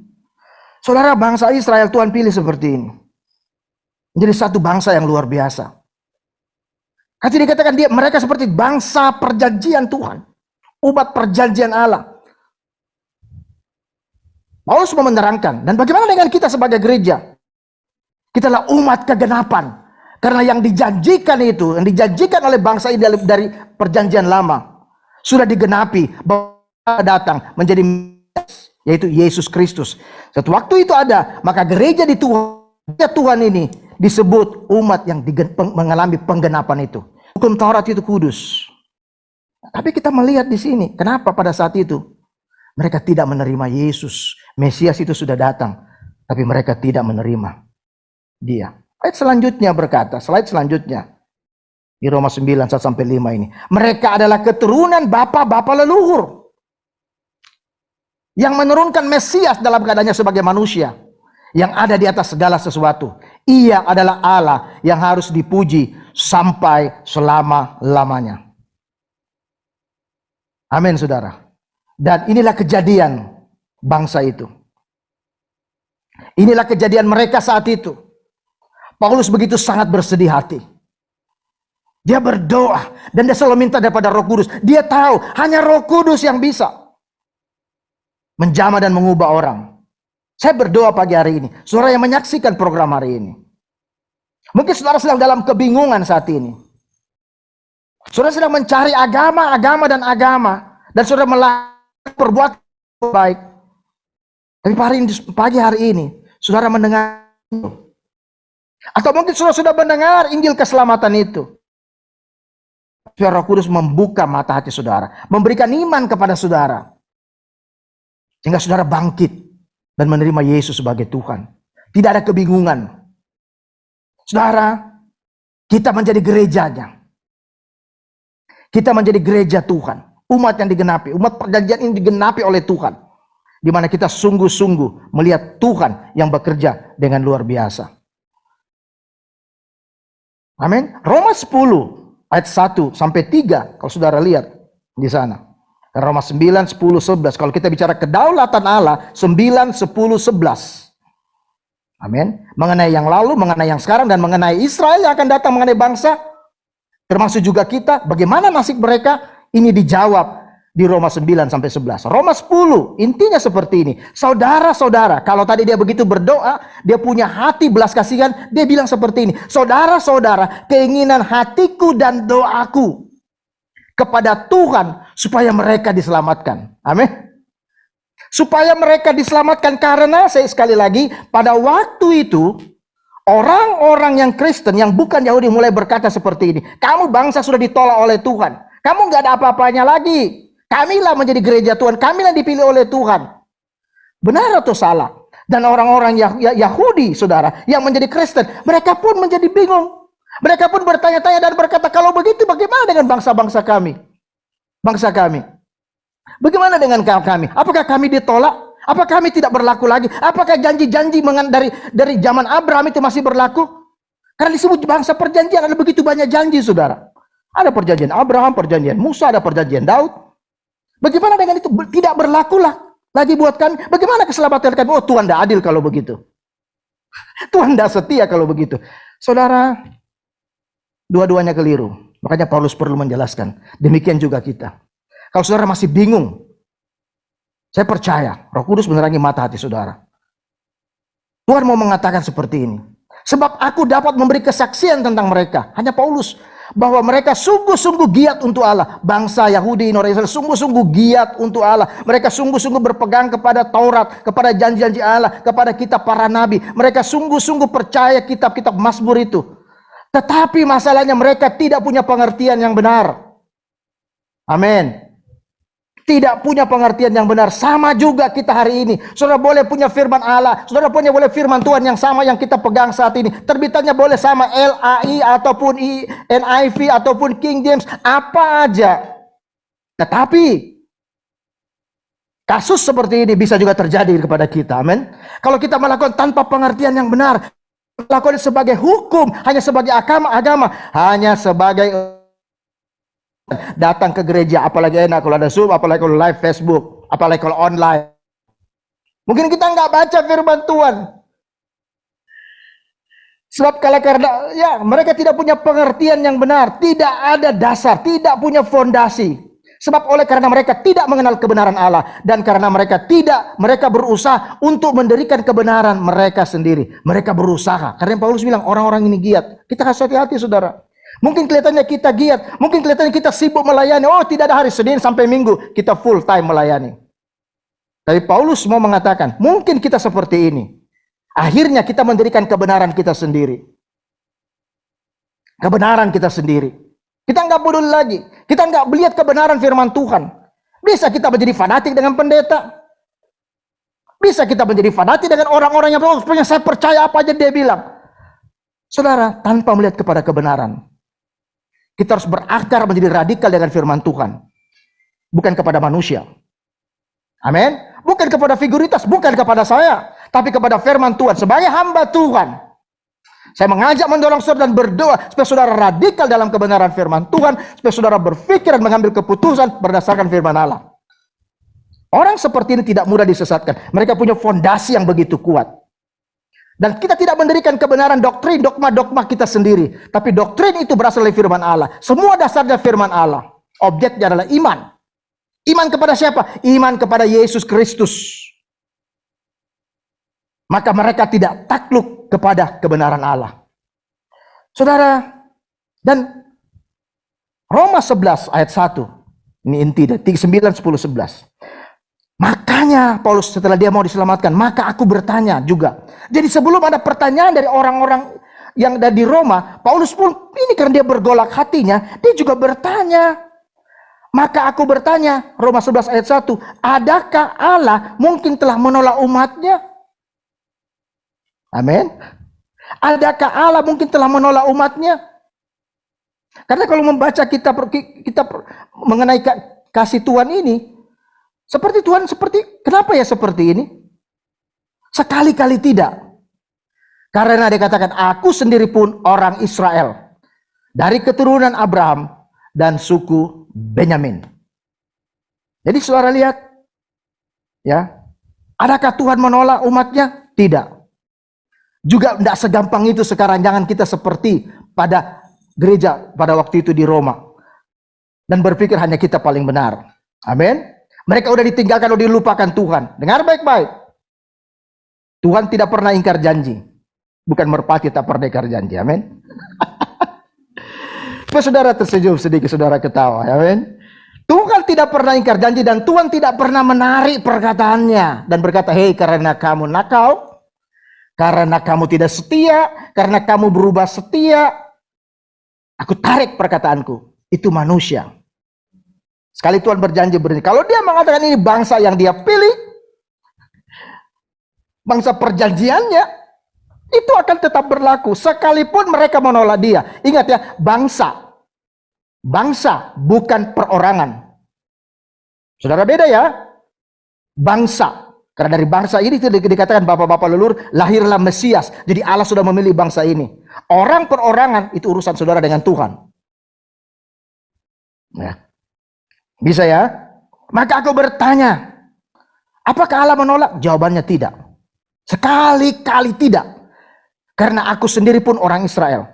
Saudara, bangsa Israel Tuhan pilih seperti ini. Menjadi satu bangsa yang luar biasa. Hati dikatakan mereka seperti bangsa perjanjian Tuhan. Umat perjanjian Allah. Paulus mau menerangkan. Dan bagaimana dengan kita sebagai gereja? Kita adalah umat kegenapan. Karena yang dijanjikan itu, yang dijanjikan oleh bangsa ini dari perjanjian lama, sudah digenapi bahwa datang menjadi yaitu Yesus Kristus. Suatu waktu itu ada, maka gereja di Tuhan ini disebut umat yang mengalami penggenapan itu. Hukum Taurat itu kudus. Tapi kita melihat di sini, kenapa pada saat itu mereka tidak menerima Yesus? Mesias itu sudah datang, tapi mereka tidak menerima Dia. Ayat selanjutnya berkata, slide selanjutnya di Roma 9 1-5 ini, mereka adalah keturunan bapa-bapa leluhur yang menurunkan Mesias dalam keadaannya sebagai manusia yang ada di atas segala sesuatu. Ia adalah Allah yang harus dipuji sampai selama-lamanya. Amin, saudara. Dan inilah kejadian bangsa itu. Inilah kejadian mereka saat itu. Paulus begitu sangat bersedih hati. Dia berdoa dan dia selalu minta daripada Roh Kudus. Dia tahu hanya Roh Kudus yang bisa menjamah dan mengubah orang. Saya berdoa pagi hari ini, saudara yang menyaksikan program hari ini, mungkin saudara sedang dalam kebingungan saat ini. Saudara sedang mencari agama, dan saudara melakukan perbuatan baik. Tapi pagi hari ini, saudara mendengar, atau mungkin saudara sudah mendengar Injil keselamatan itu. Roh Kudus membuka mata hati saudara, memberikan iman kepada saudara, sehingga saudara bangkit dan menerima Yesus sebagai Tuhan. Tidak ada kebingungan. Saudara, kita menjadi gerejanya. Kita menjadi gereja Tuhan. Umat yang digenapi. Umat perjanjian ini digenapi oleh Tuhan. Di mana kita sungguh-sungguh melihat Tuhan yang bekerja dengan luar biasa. Amin. Roma 10 ayat 1-3 kalau saudara lihat di sana. Roma 9, 10, 11. Kalau kita bicara kedaulatan Allah, 9, 10, 11. Amin. Mengenai yang lalu, mengenai yang sekarang, dan mengenai Israel yang akan datang, mengenai bangsa, termasuk juga kita, bagaimana nasib mereka, ini dijawab di Roma 9-11. Roma 10, intinya seperti ini. Saudara-saudara, kalau tadi dia begitu berdoa, dia punya hati belas kasihan, dia bilang seperti ini. Saudara-saudara, keinginan hatiku dan doaku kepada Tuhan supaya mereka diselamatkan. Amin. Supaya mereka diselamatkan, karena saya sekali lagi, pada waktu itu orang-orang yang Kristen yang bukan Yahudi mulai berkata seperti ini, kamu bangsa sudah ditolak oleh Tuhan, kamu nggak ada apa-apanya lagi, kamilah menjadi gereja Tuhan, kamilah dipilih oleh Tuhan. Benar atau salah? Dan orang-orang Yahudi, saudara, yang menjadi Kristen, mereka pun menjadi bingung. Mereka pun bertanya-tanya dan berkata, kalau begitu bagaimana dengan bangsa-bangsa kami? Bangsa kami. Bagaimana dengan kami? Apakah kami ditolak? Apakah kami tidak berlaku lagi? Apakah janji-janji dari zaman Abraham itu masih berlaku? Karena disebut bangsa perjanjian, ada begitu banyak janji, saudara. Ada perjanjian Abraham, perjanjian Musa, ada perjanjian Daud. Bagaimana dengan itu? Tidak berlakulah lagi buat kami. Bagaimana keselamatan kami? Oh, Tuhan tidak adil kalau begitu. Tuhan tidak setia kalau begitu. Saudara, dua-duanya keliru. Makanya Paulus perlu menjelaskan. Demikian juga kita. Kalau saudara masih bingung, saya percaya Roh Kudus menerangi mata hati saudara. Tuhan mau mengatakan seperti ini. Sebab aku dapat memberi kesaksian tentang mereka. Hanya Paulus. Bahwa mereka sungguh-sungguh giat untuk Allah. Bangsa Yahudi, orang Israel sungguh-sungguh giat untuk Allah. Mereka sungguh-sungguh berpegang kepada Taurat, kepada janji-janji Allah, kepada kitab para nabi. Mereka sungguh-sungguh percaya kitab-kitab Mazmur itu. Tetapi masalahnya mereka tidak punya pengertian yang benar. Amin. Tidak punya pengertian yang benar. Sama juga kita hari ini. Saudara boleh punya firman Allah. Saudara boleh firman Tuhan yang sama yang kita pegang saat ini. Terbitannya boleh sama LAI ataupun NIV ataupun King James. Apa aja. Tetapi kasus seperti ini bisa juga terjadi kepada kita. Amin. Kalau kita melakukan tanpa pengertian yang benar. Melakukan sebagai hukum. Hanya sebagai agama. Hanya sebagai datang ke gereja, apalagi enak kalau ada Zoom, apalagi kalau live Facebook, apalagi kalau online. Mungkin kita nggak baca firman Tuhan. Sebab karena ya mereka tidak punya pengertian yang benar, tidak ada dasar, tidak punya fondasi. Sebab karena mereka tidak mengenal kebenaran Allah dan karena mereka berusaha untuk mendirikan kebenaran mereka sendiri. Mereka berusaha. Karena Paulus bilang orang-orang ini giat. Kita harus hati-hati, saudara. Mungkin kelihatannya kita giat, mungkin kelihatannya kita sibuk melayani. Oh, tidak ada hari Senin sampai Minggu kita full time melayani. Tapi Paulus mau mengatakan, mungkin kita seperti ini. Akhirnya kita mendirikan kebenaran kita sendiri. Kebenaran kita sendiri. Kita nggak peduli lagi. Kita nggak melihat kebenaran firman Tuhan. Bisa kita menjadi fanatik dengan pendeta. Bisa kita menjadi fanatik dengan orang-orang yang saya percaya apa aja dia bilang. Saudara, tanpa melihat kepada kebenaran. Kita harus berakar menjadi radikal dengan firman Tuhan. Bukan kepada manusia. Amin. Bukan kepada figuritas, bukan kepada saya. Tapi kepada firman Tuhan. Sebagai hamba Tuhan. Saya mengajak mendorong saudara dan berdoa. Supaya saudara radikal dalam kebenaran firman Tuhan. Supaya saudara berpikir dan mengambil keputusan berdasarkan firman Allah. Orang seperti ini tidak mudah disesatkan. Mereka punya fondasi yang begitu kuat. Dan kita tidak mendirikan kebenaran doktrin, dogma-dogma kita sendiri. Tapi doktrin itu berasal dari firman Allah. Semua dasarnya firman Allah. Objeknya adalah iman. Iman kepada siapa? Iman kepada Yesus Kristus. Maka mereka tidak takluk kepada kebenaran Allah. Saudara, dan Roma 11 ayat 1. Ini inti dari 9, 10, 11. Makanya Paulus setelah dia mau diselamatkan, maka aku bertanya juga. Jadi sebelum ada pertanyaan dari orang-orang yang ada di Roma, Paulus pun ini karena dia bergolak hatinya, dia juga bertanya. Maka aku bertanya, Roma 11 ayat 1, adakah Allah mungkin telah menolak umatnya? Amin. Adakah Allah mungkin telah menolak umatnya? Karena kalau membaca kitab mengenai kasih Tuhan ini, kenapa ya seperti ini? Sekali-kali tidak. Karena dia katakan, aku sendiri pun orang Israel. Dari keturunan Abraham dan suku Benyamin. Jadi saudara lihat. Ya. Adakah Tuhan menolak umatnya? Tidak. Juga tidak segampang itu sekarang. Jangan kita seperti pada gereja pada waktu itu di Roma. Dan berpikir hanya kita paling benar. Amin. Mereka udah ditinggalkan, udah dilupakan Tuhan. Dengar baik-baik. Tuhan tidak pernah ingkar janji. Bukan merpati tak pernah ingkar janji. Amin. Saudara tersenyum sedikit, saudara ketawa. Amin. Tuhan Tuhan tidak pernah ingkar janji dan Tuhan tidak pernah menarik perkataannya dan berkata, hei karena kamu nakal, karena kamu tidak setia, karena kamu berubah setia, aku tarik perkataanku. Itu manusia. Sekali Tuhan berjanji begini, kalau dia mengatakan ini bangsa yang dia pilih, bangsa perjanjiannya, itu akan tetap berlaku sekalipun mereka menolak dia. Ingat ya, bangsa bukan perorangan. Saudara, beda ya. Bangsa. Karena dari bangsa ini itu dikatakan bapak-bapak leluhur, lahirlah Mesias. Jadi Allah sudah memilih bangsa ini. Orang perorangan itu urusan saudara dengan Tuhan. Ya. Bisa ya? Maka aku bertanya, apakah Allah menolak? Jawabannya tidak. Sekali-kali tidak. Karena aku sendiri pun orang Israel.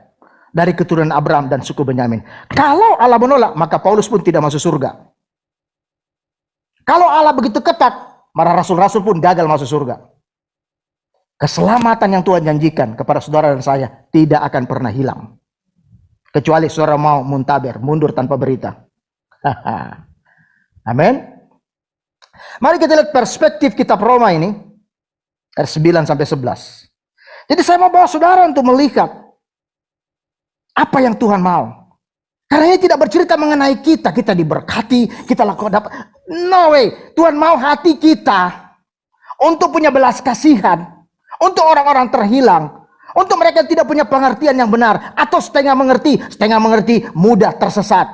Dari keturunan Abraham dan suku Benyamin. Kalau Allah menolak, maka Paulus pun tidak masuk surga. Kalau Allah begitu ketat, para rasul-rasul pun gagal masuk surga. Keselamatan yang Tuhan janjikan kepada saudara dan saya tidak akan pernah hilang. Kecuali saudara mau muntaber, mundur tanpa berita. Amin. Mari kita lihat perspektif kitab Roma ini. Ayat 9 sampai 11. Jadi saya mau bawa saudara untuk melihat apa yang Tuhan mau. Karena ini tidak bercerita mengenai kita. Kita diberkati, kita lakukan dapat. No way. Tuhan mau hati kita untuk punya belas kasihan. Untuk orang-orang terhilang. Untuk mereka yang tidak punya pengertian yang benar. Atau setengah mengerti, mudah tersesat.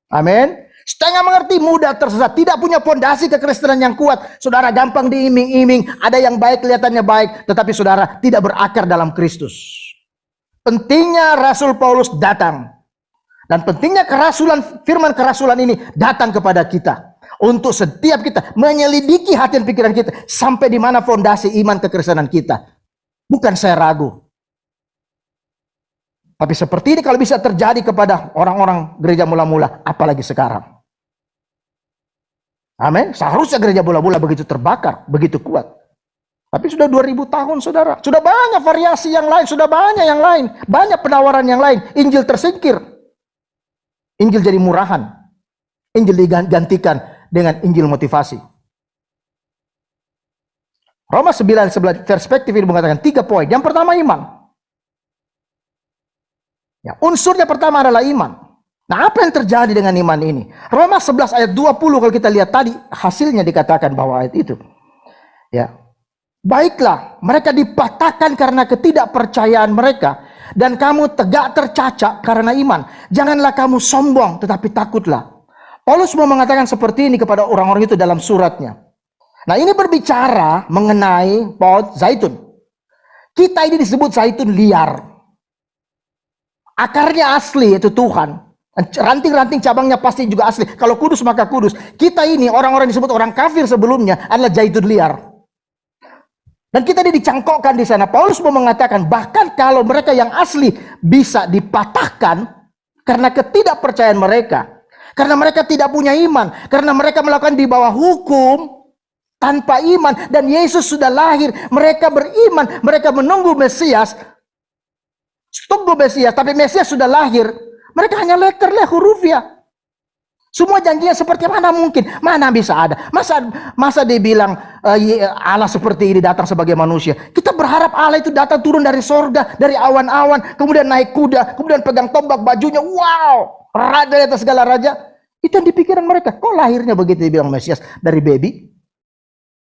Amin. Setengah mengerti, mudah tersesat. Tidak punya fondasi kekristenan yang kuat. Saudara gampang diiming-iming. Ada yang baik, kelihatannya baik. Tetapi saudara tidak berakar dalam Kristus. Pentingnya Rasul Paulus datang. Dan pentingnya kerasulan, firman kerasulan ini datang kepada kita. Untuk setiap kita menyelidiki hati dan pikiran kita. Sampai di mana fondasi iman kekristenan kita. Bukan saya ragu. Tapi seperti ini kalau bisa terjadi kepada orang-orang gereja mula-mula. Apalagi sekarang. Amin. Seharusnya gereja mula-mula begitu terbakar. Begitu kuat. Tapi sudah 2000 tahun saudara. Sudah banyak variasi yang lain. Sudah banyak yang lain. Banyak penawaran yang lain. Injil tersingkir. Injil jadi murahan. Injil digantikan dengan Injil motivasi. Roma 9:11 perspektif ini mengatakan 3 poin. Yang pertama iman. Ya, unsurnya pertama adalah iman. Nah, apa yang terjadi dengan iman ini? Roma 11 ayat 20 kalau kita lihat tadi hasilnya dikatakan bahwa ayat itu. Ya. Baiklah, mereka dipatahkan karena ketidakpercayaan mereka. Dan kamu tegak tercaca karena iman. Janganlah kamu sombong, tetapi takutlah. Paulus mau mengatakan seperti ini kepada orang-orang itu dalam suratnya. Nah, ini berbicara mengenai pohon zaitun. Kita ini disebut zaitun liar. Akarnya asli, yaitu Tuhan. Ranting-ranting cabangnya pasti juga asli. Kalau kudus maka kudus. Kita ini orang-orang disebut orang kafir sebelumnya adalah zaitun liar. Dan kita dicangkokkan di sana. Paulus mau mengatakan bahkan kalau mereka yang asli bisa dipatahkan karena ketidakpercayaan mereka. Karena mereka tidak punya iman. Karena mereka melakukan di bawah hukum tanpa iman. Dan Yesus sudah lahir. Mereka beriman. Mereka menunggu Mesias. Tunggu Mesias. Tapi Mesias sudah lahir. Mereka hanya letter hurufnya. Semua janjinya seperti mana mungkin? Mana bisa ada? Masa dia bilang Allah seperti ini datang sebagai manusia. Kita berharap Allah itu datang turun dari sorga, dari awan-awan, kemudian naik kuda, kemudian pegang tombak bajunya. Wow, raja di atas segala raja. Itu yang dipikiran mereka. Kok lahirnya begitu dibilang Mesias dari baby?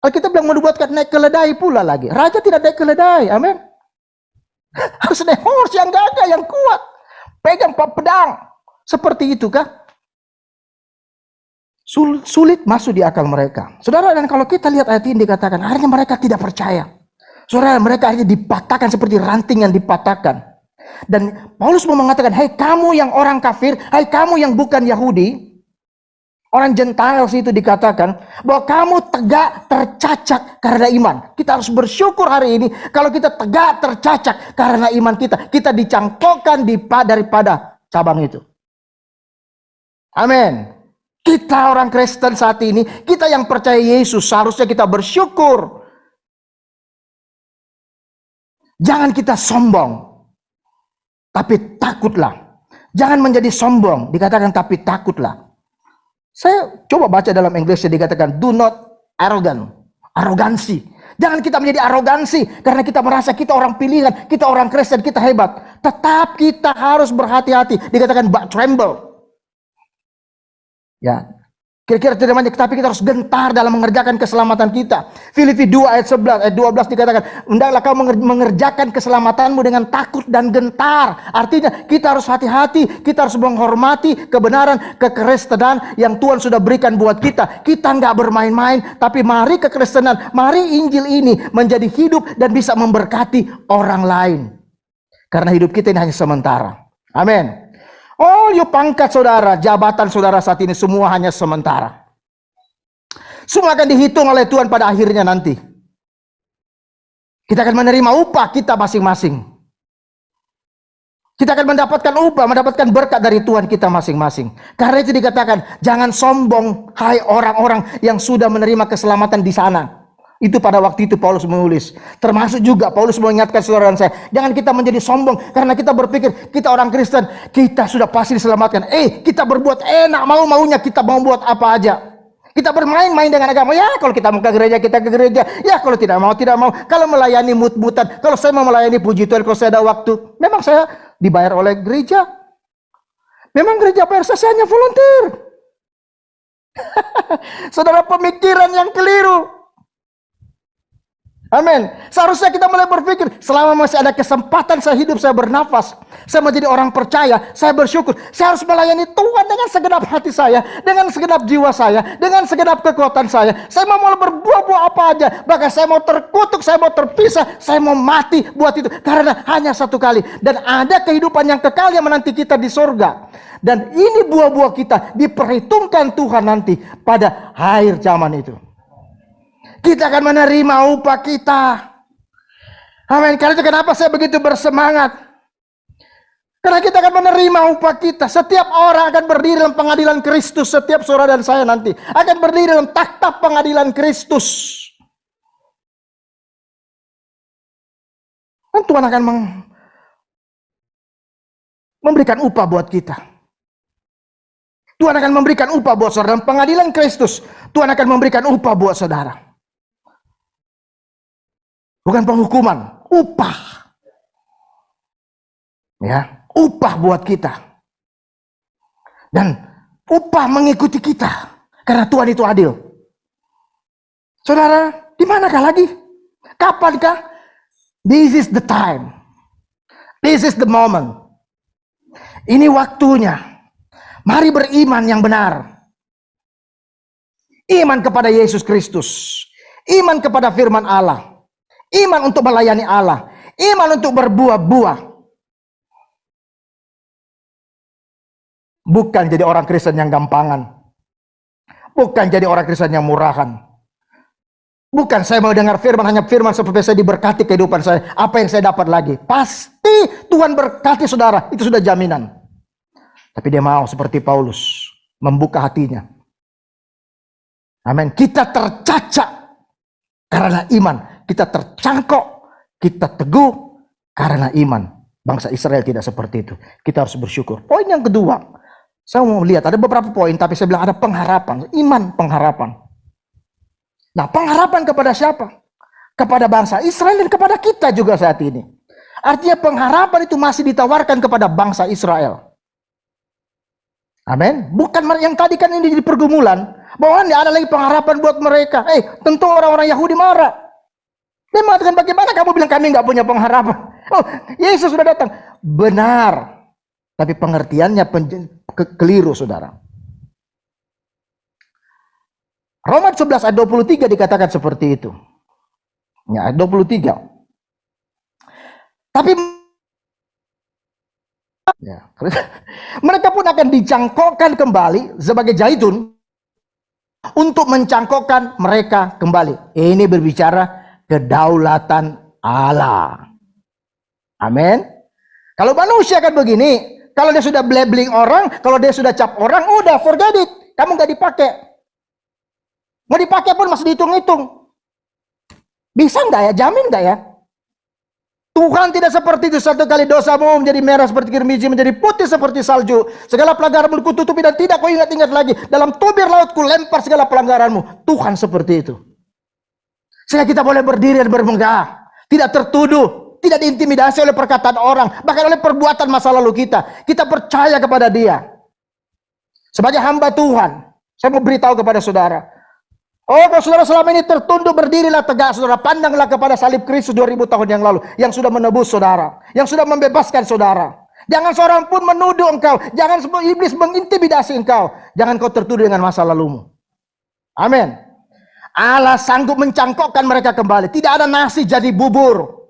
Kalau kita bilang menubuatkan naik keledai pula lagi. Raja tidak naik keledai, amin. Harus naik horse yang gagah, yang kuat. Pegang pedang. Seperti itu kah? Sulit masuk di akal mereka. Saudara, dan kalau kita lihat ayat ini dikatakan, akhirnya mereka tidak percaya. Saudara, mereka akhirnya dipatahkan seperti ranting yang dipatahkan. Dan Paulus mau mengatakan, hai kamu yang orang kafir, hai kamu yang bukan Yahudi, orang Gentiles itu dikatakan, bahwa kamu tegak tercacat karena iman. Kita harus bersyukur hari ini, kalau kita tegak tercacat karena iman kita. Kita dicangkokkan daripada cabang itu. Amin. Kita orang Kristen saat ini, kita yang percaya Yesus, seharusnya kita bersyukur. Jangan kita sombong, tapi takutlah. Jangan menjadi sombong, dikatakan tapi takutlah. Saya coba baca dalam Inggris dikatakan do not arrogant, arogansi. Jangan kita menjadi arogansi karena kita merasa kita orang pilihan, kita orang Kristen, kita hebat. Tetap kita harus berhati-hati. Dikatakan but tremble. Ya, kira-kira tidak, tapi kita harus gentar dalam mengerjakan keselamatan kita. Filipi 2 ayat 11, ayat 12 dikatakan, hendaklah kau mengerjakan keselamatanmu dengan takut dan gentar. Artinya kita harus hati-hati, kita harus menghormati kebenaran, kekristenan yang Tuhan sudah berikan buat kita. Kita nggak bermain-main, tapi mari kekristenan, mari Injil ini menjadi hidup dan bisa memberkati orang lain. Karena hidup kita ini hanya sementara. Amin. Oh, yuk pangkat saudara, jabatan saudara saat ini semua hanya sementara. Semua akan dihitung oleh Tuhan pada akhirnya nanti. Kita akan menerima upah kita masing-masing. Kita akan mendapatkan upah, mendapatkan berkat dari Tuhan kita masing-masing. Karena itu dikatakan, jangan sombong, hai orang-orang yang sudah menerima keselamatan di sana. Itu pada waktu itu Paulus menulis. Termasuk juga Paulus mengingatkan saudara dan saya, jangan kita menjadi sombong karena kita berpikir kita orang Kristen, kita sudah pasti diselamatkan. Kita berbuat enak mau-maunya, kita mau buat apa aja. Kita bermain-main dengan agama. Ya, kalau kita mau ke gereja, kita ke gereja. Ya, kalau tidak mau, tidak mau. Kalau melayani mut-mutan, kalau saya mau melayani puji Tuhan, kalau saya ada waktu, memang saya dibayar oleh gereja. Memang gereja bayar saya hanya volunteer. Saudara, pemikiran yang keliru. Amin. Seharusnya kita mulai berpikir, selama masih ada kesempatan saya hidup, saya bernafas, saya menjadi orang percaya, saya bersyukur. Saya harus melayani Tuhan dengan segenap hati saya, dengan segenap jiwa saya, dengan segenap kekuatan saya. Saya mau berbuah-buah apa aja, bahkan saya mau terkutuk, saya mau terpisah, saya mau mati buat itu. Karena hanya satu kali. Dan ada kehidupan yang kekal yang menanti kita di surga. Dan ini buah-buah kita diperhitungkan Tuhan nanti pada akhir zaman itu. Kita akan menerima upah kita. Amin. Karena itu kenapa saya begitu bersemangat. Karena kita akan menerima upah kita. Setiap orang akan berdiri dalam pengadilan Kristus. Setiap saudara dan saya nanti akan berdiri dalam takhta pengadilan Kristus. Dan Tuhan akan memberikan upah buat kita. Tuhan akan memberikan upah buat saudara. Dalam pengadilan Kristus, Tuhan akan memberikan upah buat saudara. Bukan penghukuman, upah. Ya, upah buat kita. Dan upah mengikuti kita. Karena Tuhan itu adil. Saudara, di manakah lagi? Kapankah? This is the time. This is the moment. Ini waktunya. Mari beriman yang benar. Iman kepada Yesus Kristus. Iman kepada firman Allah. Iman untuk melayani Allah. Iman untuk berbuah-buah. Bukan jadi orang Kristen yang gampangan. Bukan jadi orang Kristen yang murahan. Bukan saya mau dengar firman, hanya firman seperti saya diberkati kehidupan saya. Apa yang saya dapat lagi? Pasti Tuhan berkati saudara. Itu sudah jaminan. Tapi dia mau seperti Paulus. Membuka hatinya. Amin. Kita tercacak karena iman. Kita tercangkok, kita teguh karena iman. Bangsa Israel tidak seperti itu. Kita harus bersyukur. Poin yang kedua, saya mau lihat ada beberapa poin, tapi saya bilang ada pengharapan, iman pengharapan. Nah, pengharapan kepada siapa? Kepada bangsa Israel dan kepada kita juga saat ini. Artinya pengharapan itu masih ditawarkan kepada bangsa Israel. Amin. Bukan yang tadi kan ini jadi pergumulan, bahwa tidak ada lagi pengharapan buat mereka. Tentu orang-orang Yahudi marah. Dia mengatakan, bagaimana kamu bilang kami nggak punya pengharapan? Oh, Yesus sudah datang. Benar. Tapi pengertiannya keliru, saudara. Roma 11 ayat 23 dikatakan seperti itu. Ya, ayat 23. Tapi ya, mereka pun akan dicangkokkan kembali sebagai zaitun untuk mencangkokkan mereka kembali. Ini berbicara kedaulatan Allah. Amin. Kalau manusia kan begini, kalau dia sudah labeling orang, kalau dia sudah cap orang, udah forget it. Kamu gak dipakai. Mau dipakai pun masih dihitung-hitung. Bisa nggak ya? Jamin nggak ya? Tuhan tidak seperti itu. Satu kali dosamu menjadi merah seperti kirmizi, menjadi putih seperti salju. Segala pelanggaranmu kututupi dan tidak kau ingat-ingat lagi. Dalam tubir laut ku lempar segala pelanggaranmu. Tuhan seperti itu. Sehingga kita boleh berdiri dan bermegah. Tidak tertuduh. Tidak diintimidasi oleh perkataan orang. Bahkan oleh perbuatan masa lalu kita. Kita percaya kepada Dia. Sebagai hamba Tuhan, saya mau beritahu kepada saudara. Oh, kalau saudara selama ini tertunduk, berdirilah tegak, saudara. Pandanglah kepada salib Kristus 2000 tahun yang lalu, yang sudah menebus saudara, yang sudah membebaskan saudara. Jangan seorang pun menuduh engkau, jangan iblis mengintimidasi engkau, jangan kau tertuduh dengan masa lalumu. Amin. Allah sanggup mencangkokkan mereka kembali. Tidak ada nasi jadi bubur.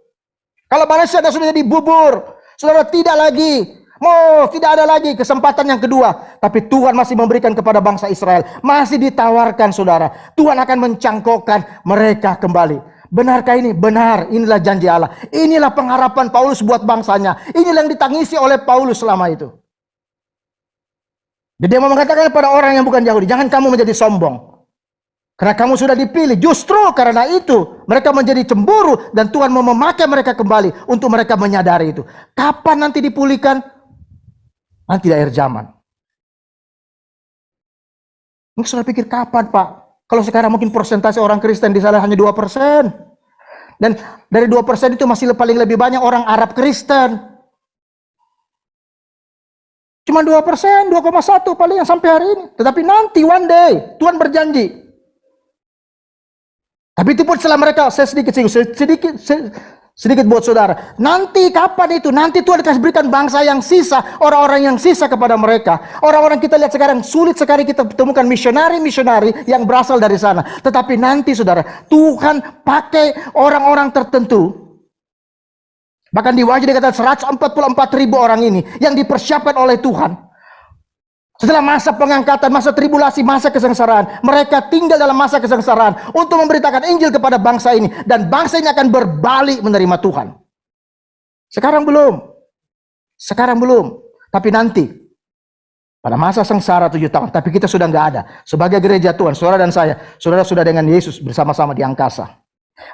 Kalau manusia sudah jadi bubur, saudara tidak lagi. Tidak ada lagi kesempatan yang kedua. Tapi Tuhan masih memberikan kepada bangsa Israel. Masih ditawarkan saudara. Tuhan akan mencangkokkan mereka kembali. Benarkah ini? Benar. Inilah janji Allah. Inilah pengharapan Paulus buat bangsanya. Inilah yang ditangisi oleh Paulus selama itu. Jadi dia mau mengatakan kepada orang yang bukan Yahudi, jangan kamu menjadi sombong. Karena kamu sudah dipilih. Justru karena itu mereka menjadi cemburu. Dan Tuhan mau memakai mereka kembali. Untuk mereka menyadari itu. Kapan nanti dipulihkan? Nanti di akhir zaman. Mungkin saudara pikir kapan Pak? Kalau sekarang mungkin persentase orang Kristen di sana hanya 2%. Dan dari 2% itu masih paling lebih banyak orang Arab Kristen. Cuma 2%, 2,1 paling yang sampai hari ini. Tetapi nanti one day Tuhan berjanji. Tapi itu pun setelah mereka, saya sedikit buat saudara. Nanti kapan itu? Nanti Tuhan akan berikan bangsa yang sisa, orang-orang yang sisa kepada mereka. Orang-orang kita lihat sekarang sulit sekali kita temukan misionari-misionari yang berasal dari sana. Tetapi nanti saudara, Tuhan pakai orang-orang tertentu. Bahkan di Wahyu dikatakan 144.000 orang ini yang dipersiapkan oleh Tuhan. Setelah masa pengangkatan, masa tribulasi, masa kesengsaraan, mereka tinggal dalam masa kesengsaraan untuk memberitakan Injil kepada bangsa ini. Dan bangsa ini akan berbalik menerima Tuhan. Sekarang belum. Sekarang belum. Tapi nanti. Pada masa sengsara 7 tahun. Tapi kita sudah nggak ada. Sebagai gereja Tuhan, saudara dan saya, saudara sudah dengan Yesus bersama-sama di angkasa.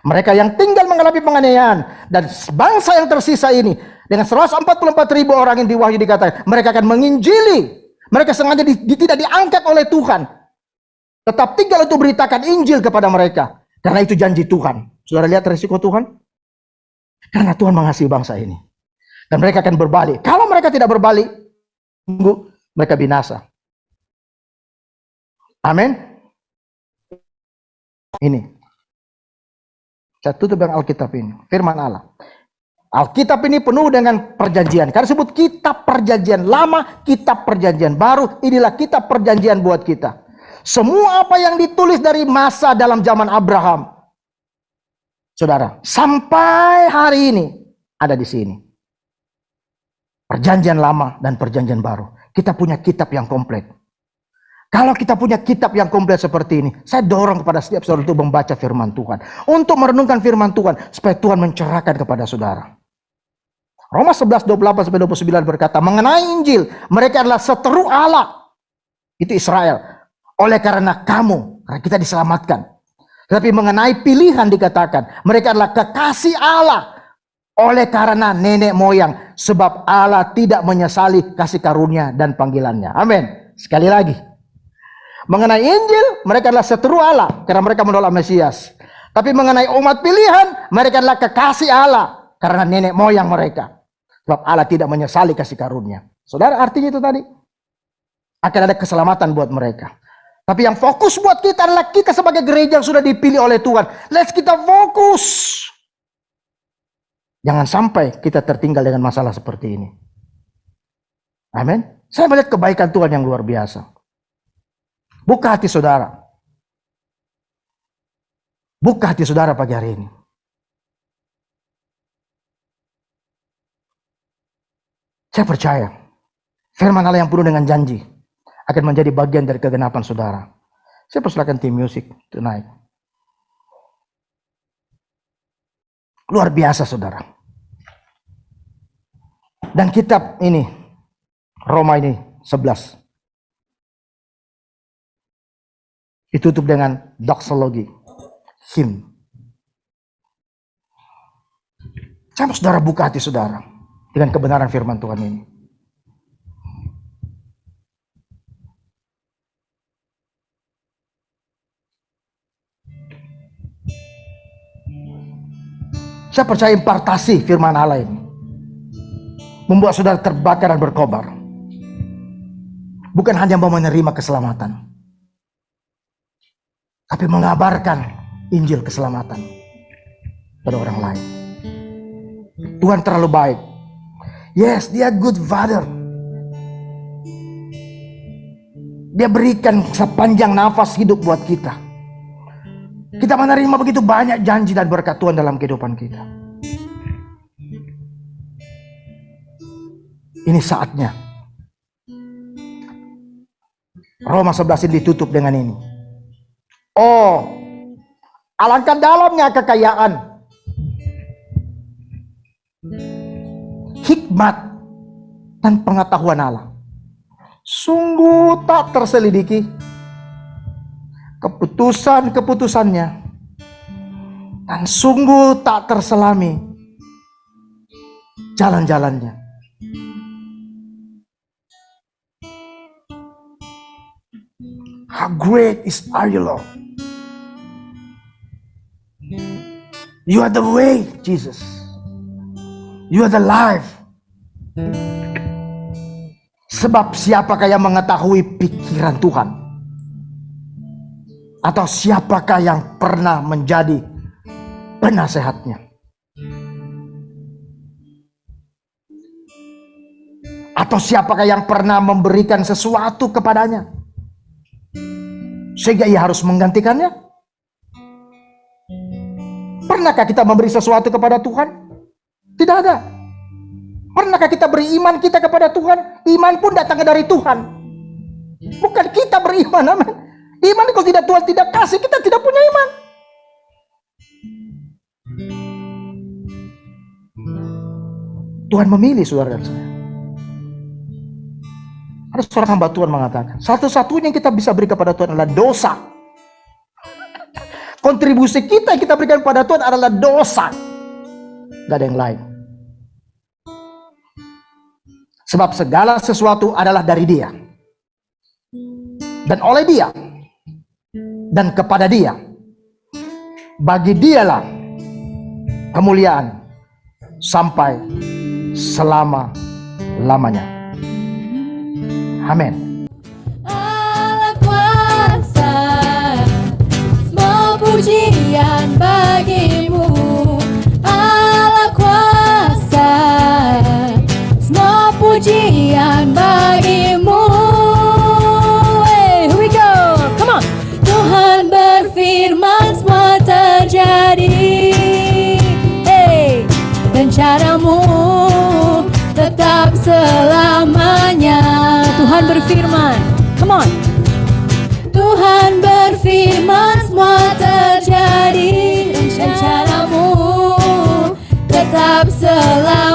Mereka yang tinggal mengalami penganiayaan. Dan bangsa yang tersisa ini, dengan 144.000 orang yang di Wahyu dikatakan, mereka akan menginjili. Mereka sengaja tidak diangkat oleh Tuhan. Tetap tinggal untuk beritakan Injil kepada mereka. Karena itu janji Tuhan. Saudara lihat resiko Tuhan? Karena Tuhan mengasihi bangsa ini. Dan mereka akan berbalik. Kalau mereka tidak berbalik, mereka binasa. Amin. Ini. Saya tutup dengan Alkitab ini. Firman Allah. Alkitab ini penuh dengan perjanjian. Karena disebut kitab perjanjian lama, kitab perjanjian baru. Inilah kitab perjanjian buat kita. Semua apa yang ditulis dari masa dalam zaman Abraham, saudara, sampai hari ini ada di sini. Perjanjian lama dan perjanjian baru. Kita punya kitab yang komplit. Kalau kita punya kitab yang komplit seperti ini, saya dorong kepada setiap saudara untuk membaca firman Tuhan. Untuk merenungkan firman Tuhan, supaya Tuhan mencerahkan kepada saudara. Roma 11:28-29 berkata, mengenai Injil, mereka adalah seteru Allah. Itu Israel. Oleh karena kamu, karena kita diselamatkan. Tetapi mengenai pilihan dikatakan, mereka adalah kekasih Allah. Oleh karena nenek moyang. Sebab Allah tidak menyesali kasih karunia dan panggilannya. Amin. Sekali lagi. Mengenai Injil, mereka adalah seteru Allah. Karena mereka menolak Mesias. Tapi mengenai umat pilihan, mereka adalah kekasih Allah. Karena nenek moyang mereka. Sebab Allah tidak menyesali kasih karunia. Saudara, artinya itu tadi. Akan ada keselamatan buat mereka. Tapi yang fokus buat kita adalah kita sebagai gereja yang sudah dipilih oleh Tuhan. Let's kita fokus. Jangan sampai kita tertinggal dengan masalah seperti ini. Amin. Saya melihat kebaikan Tuhan yang luar biasa. Buka hati saudara. Buka hati saudara pagi hari ini. Saya percaya firman Allah yang penuh dengan janji akan menjadi bagian dari kegenapan saudara. Saya persilakan tim musik tonight. Luar biasa saudara. Dan kitab ini, Roma ini 11. Ditutup dengan doxologi, hymn. Saya mau saudara buka hati saudara dengan kebenaran firman Tuhan ini. Saya percaya impartasi firman Allah ini membuat saudara terbakar dan berkobar. Bukan hanya mau menerima keselamatan, tapi mengabarkan Injil keselamatan pada orang lain. Tuhan terlalu baik. Yes, dia good father. Dia berikan sepanjang nafas hidup buat kita. Kita menerima begitu banyak janji dan berkat Tuhan dalam kehidupan kita. Ini saatnya. Roma 11 ini ditutup dengan ini. Oh, alangkah dalamnya kekayaan, hikmat, dan pengetahuan Allah. Sungguh tak terselidiki keputusan-keputusannya, dan sungguh tak terselami jalan-jalannya. How great is our Lord. You are the way, Jesus. You are the life. Sebab siapakah yang mengetahui pikiran Tuhan? Atau siapakah yang pernah menjadi penasehatnya? Atau siapakah yang pernah memberikan sesuatu kepadanya sehingga ia harus menggantikannya? Pernahkah kita memberi sesuatu kepada Tuhan? Tidak ada. Pernahkah kita beri iman kita kepada Tuhan? Iman pun datangnya dari Tuhan, bukan kita beriman. Amin. Iman kalau tidak Tuhan tidak kasih, kita tidak punya iman. Tuhan memilih saudara dan saya. Ada seorang hamba Tuhan mengatakan, satu-satunya yang kita bisa beri kepada Tuhan adalah dosa. Kontribusi kita yang kita berikan kepada Tuhan adalah dosa. Gak ada yang lain. Sebab segala sesuatu adalah dari Dia, dan oleh Dia, dan kepada Dia. Bagi Dialah kemuliaan sampai selama-lamanya. Amin. Allah kuasa, semua pujian bagimu. Allah kuasa, semua pujian bagimu. Hey, here we go, come on. Tuhan berfirman semua terjadi. Hey, dan caramu tetap selamanya. Tuhan berfirman, come on. Tuhan berfirman semua terjadi, dan caramu tetap selamanya.